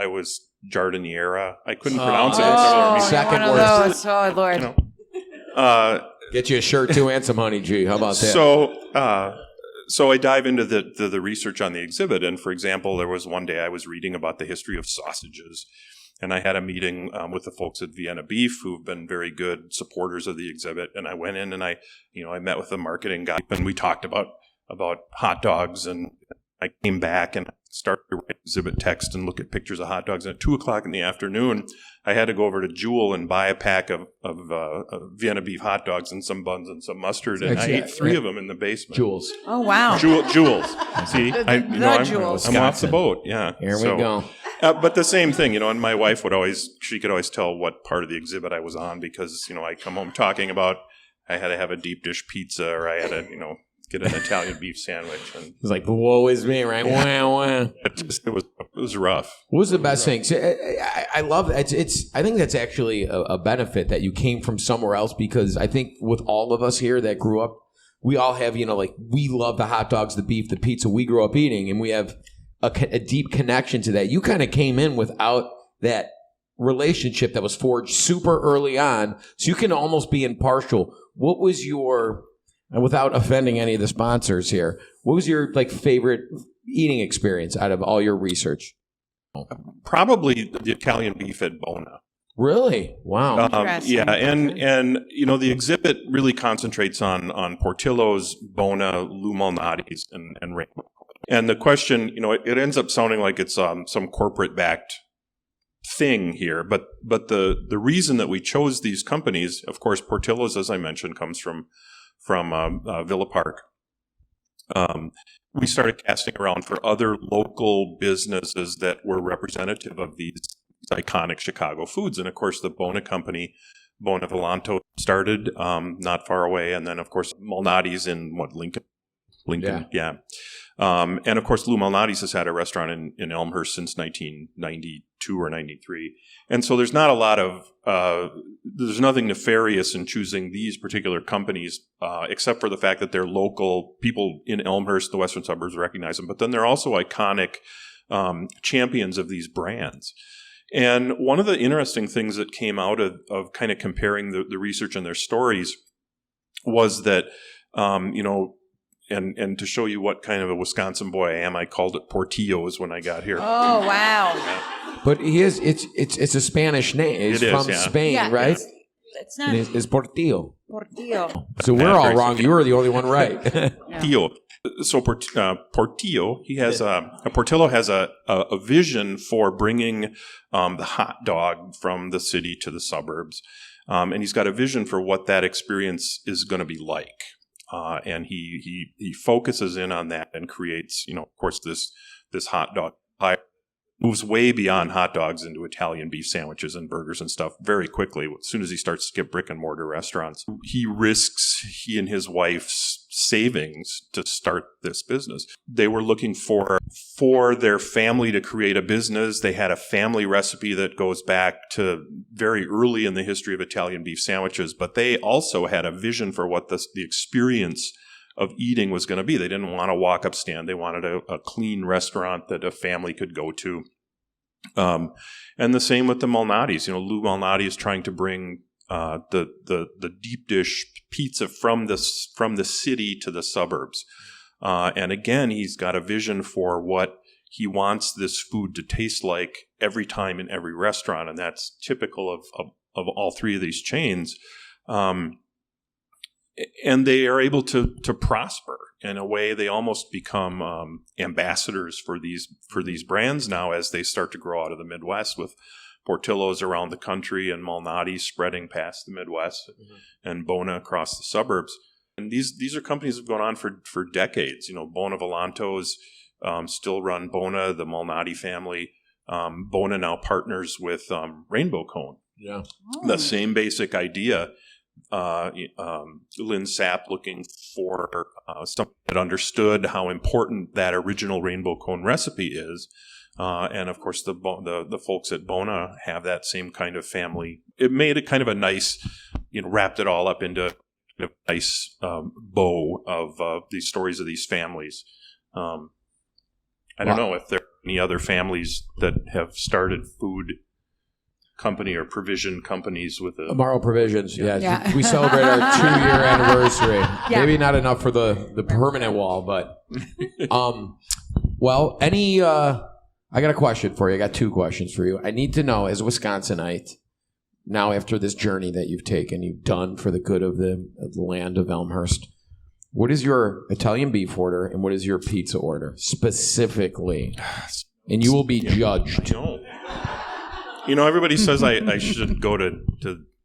giardiniera. I couldn't pronounce it. Second one of those. Oh, Lord. Get you a shirt too and some honey, G. How about that? So I dive into the research on the exhibit. And for example, there was one day I was reading about the history of sausages. And I had a meeting with the folks at Vienna Beef, who've been very good supporters of the exhibit. And I went in and I met with the marketing guy, and we talked about hot dogs. And I came back and started to write exhibit text and look at pictures of hot dogs. And at 2:00 in the afternoon, I had to go over to Jewel and buy a pack of Vienna Beef hot dogs and some buns and some mustard. And I ate 3 of them in the basement. Jewels. Oh, wow. Jewels. See, I'm off the boat. Yeah. Here we go. But the same thing, and my wife could always tell what part of the exhibit I was on because, I come home talking about I had to have a deep dish pizza or I had to, get an Italian beef sandwich. And it's like, woe is me, right? Yeah. Wah. It was rough. What was the best thing? So, I love it. I think that's actually a benefit that you came from somewhere else because I think with all of us here that grew up, we all have, we love the hot dogs, the beef, the pizza we grew up eating, and we have a deep connection to that. You kind of came in without that relationship that was forged super early on, so you can almost be impartial. What was your, and without offending any of the sponsors here, what was your favorite eating experience out of all your research? Probably the Italian beef at Bona. Really? Wow. Yeah, and the exhibit really concentrates on Portillo's, Bona, Lou Malnati's, and Rainbow. And the question, it ends up sounding like it's some corporate-backed thing here. But the reason that we chose these companies, of course, Portillo's, as I mentioned, comes from Villa Park. We started casting around for other local businesses that were representative of these iconic Chicago foods. And of course, the Bona Company, Bona Volanto, started not far away. And then, of course, Malnati's in Lincoln. Yeah. And of course, Lou Malnati's has had a restaurant in Elmhurst since 1992 or 93. And so there's not a lot of, there's nothing nefarious in choosing these particular companies, except for the fact that they're local. People in Elmhurst, the western suburbs, recognize them. But then they're also iconic champions of these brands. And one of the interesting things that came out of kind of comparing the research and their stories was that, and to show you what kind of a Wisconsin boy I am, I called it Portillo's when I got here. Oh, wow. Yeah. But it's a Spanish name. It's from Spain, right? It's not. It's Portillo. Portillo. So we're all wrong. You were the only one right. Portillo. So Portillo, he has Portillo has a vision for bringing the hot dog from the city to the suburbs, and he's got a vision for what that experience is going to be like. And he focuses in on that and creates, of course, this hot dog pie. Moves way beyond hot dogs into Italian beef sandwiches and burgers and stuff very quickly. As soon as he starts to get brick and mortar restaurants, he and his wife's savings to start this business. They were looking for their family to create a business. They had a family recipe that goes back to very early in the history of Italian beef sandwiches, but they also had a vision for what the experience of eating was going to be. They didn't want a walk-up stand. They wanted a clean restaurant that a family could go to. And the same with the Malnati's. Lou Malnati is trying to bring the deep dish pizza from the city to the suburbs. And again, he's got a vision for what he wants this food to taste like every time in every restaurant, and that's typical of all three of these chains. And they are able to prosper in a way. They almost become ambassadors for these brands now as they start to grow out of the Midwest, with Portillo's around the country and Malnati's spreading past the Midwest, and Bona across the suburbs. And these are companies that have gone on for decades. Bona Volanto's still run Bona, the Malnati family. Bona now partners with Rainbow Cone. Yeah, the same basic idea. Lynn Sapp looking for something that understood how important that original Rainbow Cone recipe is. And of course, the folks at Bona have that same kind of family. It made it kind of a nice, wrapped it all up into a nice bow of these stories of these families. I don't know if there are any other families that have started food company or provision companies with Mauro Provisions. Yeah. We celebrate our 2-year anniversary. Yeah. Maybe not enough for the permanent wall, but well, I got a question for you. I got 2 questions for you. I need to know, as a Wisconsinite, now after this journey that you've done for the good of the land of Elmhurst, what is your Italian beef order and what is your pizza order specifically? And you will be judged. Everybody says I should go to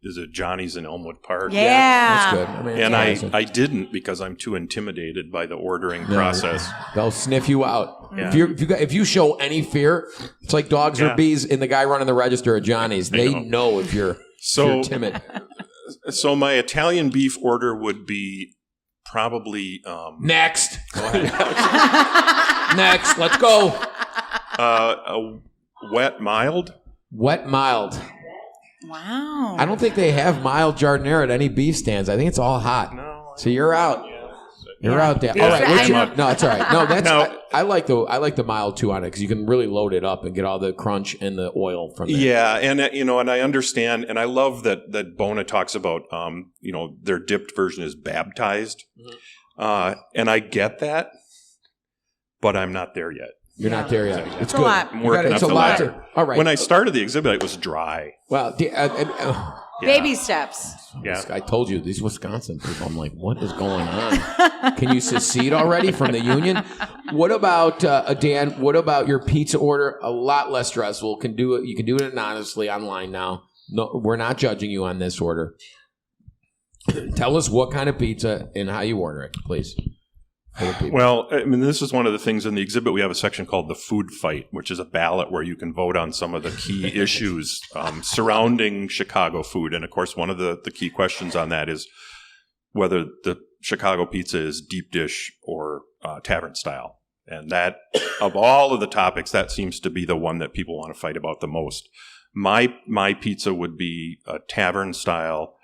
is it Johnny's in Elmwood Park? Yeah. That's good. I mean, and I didn't because I'm too intimidated by the ordering process. They'll sniff you out. Yeah. If you show any fear, it's like dogs or bees in the guy running the register at Johnny's. They know if you're timid. So my Italian beef order would be probably next. Go ahead. Next, let's go. A wet mild. Wet mild. Wow. I don't think they have mild giardiniera at any beef stands. I think it's all hot. No. So you're out. You're out there. All right. No, it's all right. No, that's I like the mild too on it because you can really load it up and get all the crunch and the oil from it. Yeah, and and I understand, and I love that Bona talks about their dipped version is baptized, and I get that, but I'm not there yet. You're not there yet. It's good. A lot. I'm working up the ladder. All right. When I started the exhibit, it was dry. Well, Baby steps. Yeah. I told you, these Wisconsin people, I'm like, what is going on? Can you secede already from the union? What about, Dan, what about your pizza order? A lot less stressful. You can do it anonymously online now. No, we're not judging you on this order. Tell us what kind of pizza and how you order it, please. Well, I mean, this is one of the things in the exhibit. We have a section called the Food Fight, which is a ballot where you can vote on some of the key issues surrounding Chicago food. And, of course, one of the key questions on that is whether the Chicago pizza is deep dish or tavern style. And that, of all of the topics, that seems to be the one that people want to fight about the most. My pizza would be a tavern style,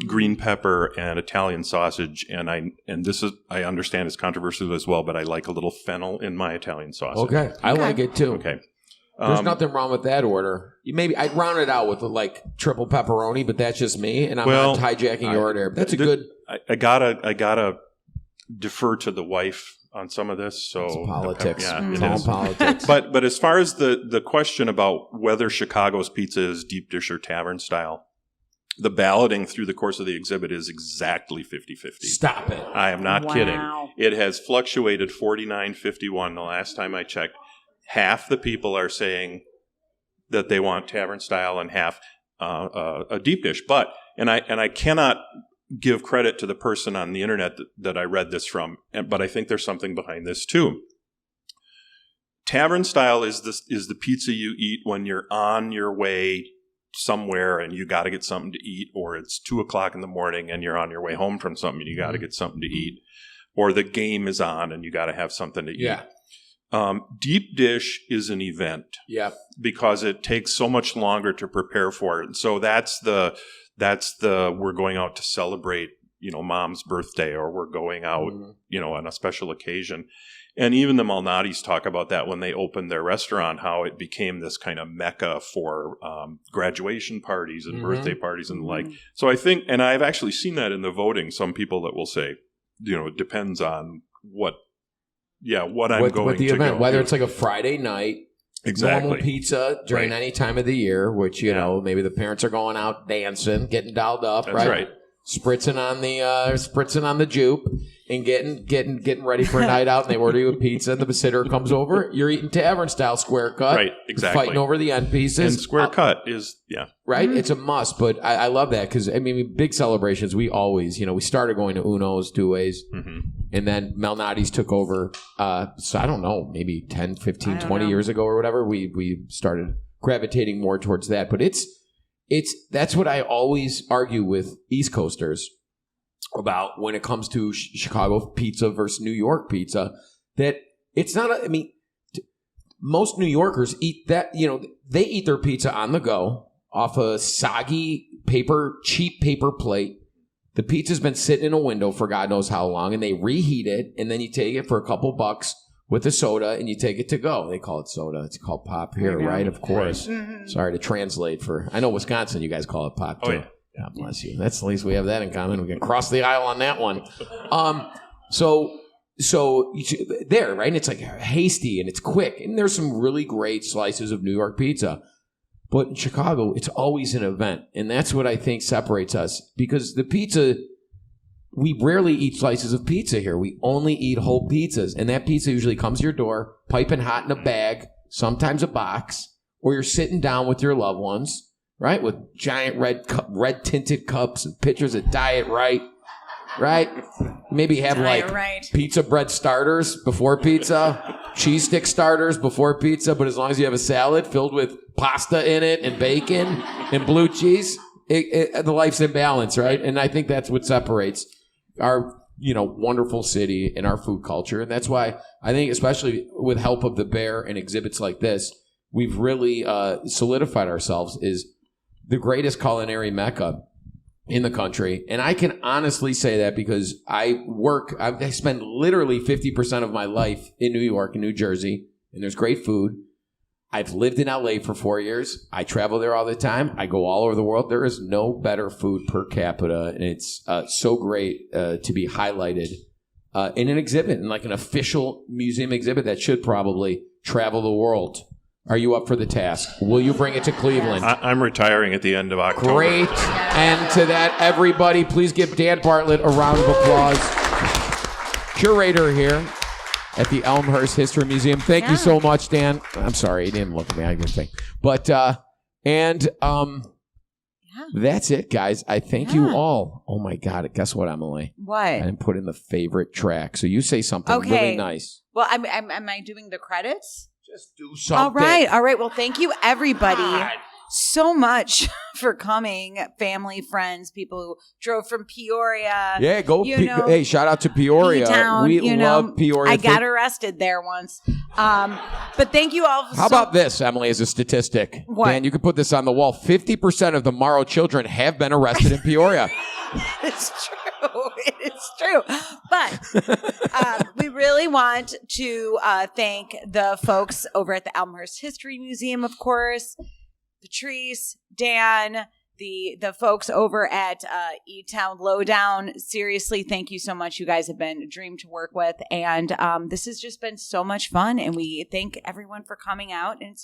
green pepper and Italian sausage, and this is, I understand it's controversial as well, but I like a little fennel in my Italian sausage. Okay, I like it too. Okay, there's nothing wrong with that order. Maybe I'd round it out with like triple pepperoni, but that's just me, and I'm not hijacking your order. That's a good. I gotta defer to the wife on some of this. So it's politics. Yeah, it's all politics. But as far as the question about whether Chicago's pizza is deep dish or tavern style, the balloting through the course of the exhibit is exactly 50-50. Stop it. I am not kidding. It has fluctuated 49-51 the last time I checked. Half the people are saying that they want tavern style and half a deep dish. But I cannot give credit to the person on the internet that I read this from, but I think there's something behind this too. Tavern style is the pizza you eat when you're on your way somewhere and you got to get something to eat, or it's 2:00 in the morning and you're on your way home from something and you got to get something to eat, or the game is on and you got to have something to eat. Yeah. Deep dish is an event. Yeah. Because it takes so much longer to prepare for it. And so that's the we're going out to celebrate, mom's birthday, or we're going out, on a special occasion. And even the Malnati's talk about that when they opened their restaurant, how it became this kind of mecca for graduation parties and birthday parties and the like. So I think, and I've actually seen that in the voting, some people that will say, it depends on what I'm going to event, go whether to. It's like a Friday night, exactly, normal pizza during any time of the year, which, maybe the parents are going out dancing, getting dolled up, That's right. Spritzing on the juke and getting ready for a night out, and they order you a pizza, and the babysitter comes over. You're eating tavern style square cut, right? Exactly. Fighting over the end pieces. And square cut is right. It's a must, but I love that because big celebrations. We always we started going to Uno's, Due's, and then Malnati's took over. So I don't know, maybe 10, 15, 20 years ago or whatever. We started gravitating more towards that, but that's what I always argue with East Coasters about when it comes to Chicago pizza versus New York pizza, that it's not most New Yorkers eat that, they eat their pizza on the go off a soggy cheap paper plate. The pizza's been sitting in a window for God knows how long, and they reheat it, and then you take it for a couple bucks with a soda, and you take it to go. They call it soda. It's called pop here, right? Of course. Sorry to translate I know Wisconsin, you guys call it pop, too. Oh, yeah. God bless you. That's at least we have that in common. We can cross the aisle on that one. So there, right? And it's like hasty and it's quick. And there's some really great slices of New York pizza. But in Chicago, it's always an event. And that's what I think separates us. Because the pizza, we rarely eat slices of pizza here. We only eat whole pizzas. And that pizza usually comes to your door, piping hot in a bag, sometimes a box, or you're sitting down with your loved ones, right? With giant red tinted cups and pitchers of Diet Right, right? Maybe have pizza bread starters before pizza, cheese stick starters before pizza, but as long as you have a salad filled with pasta in it and bacon and blue cheese, the life's in balance, right? And I think that's what separates our wonderful city and our food culture. And that's why I think, especially with help of the Bear and exhibits like this, we've really solidified ourselves as the greatest culinary mecca in the country. And I can honestly say that because I spend literally 50% of my life in New York and New Jersey, and there's great food. I've lived in LA for 4 years. I travel there all the time. I go all over the world. There is no better food per capita, and it's so great to be highlighted in an exhibit, in like an official museum exhibit that should probably travel the world. Are you up for the task? Will you bring it to Cleveland? I'm retiring at the end of October. Great end to that, everybody. Please give Dan Bartlett a round of applause. Curator here at the Elmhurst History Museum. Thank you so much, Dan. I'm sorry, he didn't look at me. I didn't think. But, that's it, guys. I thank you all. Oh, my God. Guess what, Emily? What? I didn't put in the favorite track. So you say something really nice. Well, am I doing the credits? Just do something. All right. Well, thank you, everybody, so much for coming. Family, friends, people who drove from Peoria. Yeah, hey, shout out to Peoria. E-Town, we love Peoria. I got arrested there once. But thank you all. How about this, Emily, as a statistic? What? Dan, you can put this on the wall. 50% of the Mauro children have been arrested in Peoria. It's true. It is true. But we really want to thank the folks over at the Elmhurst History Museum, of course, Patrice, Dan, the folks over at E-Town Lowdown. Seriously, thank you so much. You guys have been a dream to work with. And this has just been so much fun. And we thank everyone for coming out. And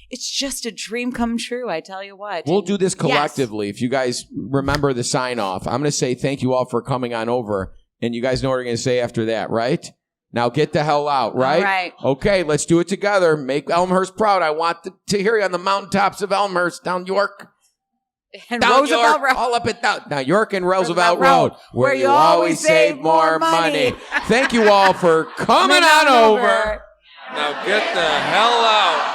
it's just a dream come true, I tell you what. We'll do this collectively. Yes. If you guys remember the sign off, I'm going to say thank you all for coming on over. And you guys know what we're going to say after that, right? Now get the hell out, right? All right. Okay, let's do it together. Make Elmhurst proud. I want to hear you on the mountaintops of Elmhurst, down York. And down Roosevelt York, Road. all up and down. Now, York and Roosevelt Road, where you always save more money. Thank you all for coming on over. Now get the hell out.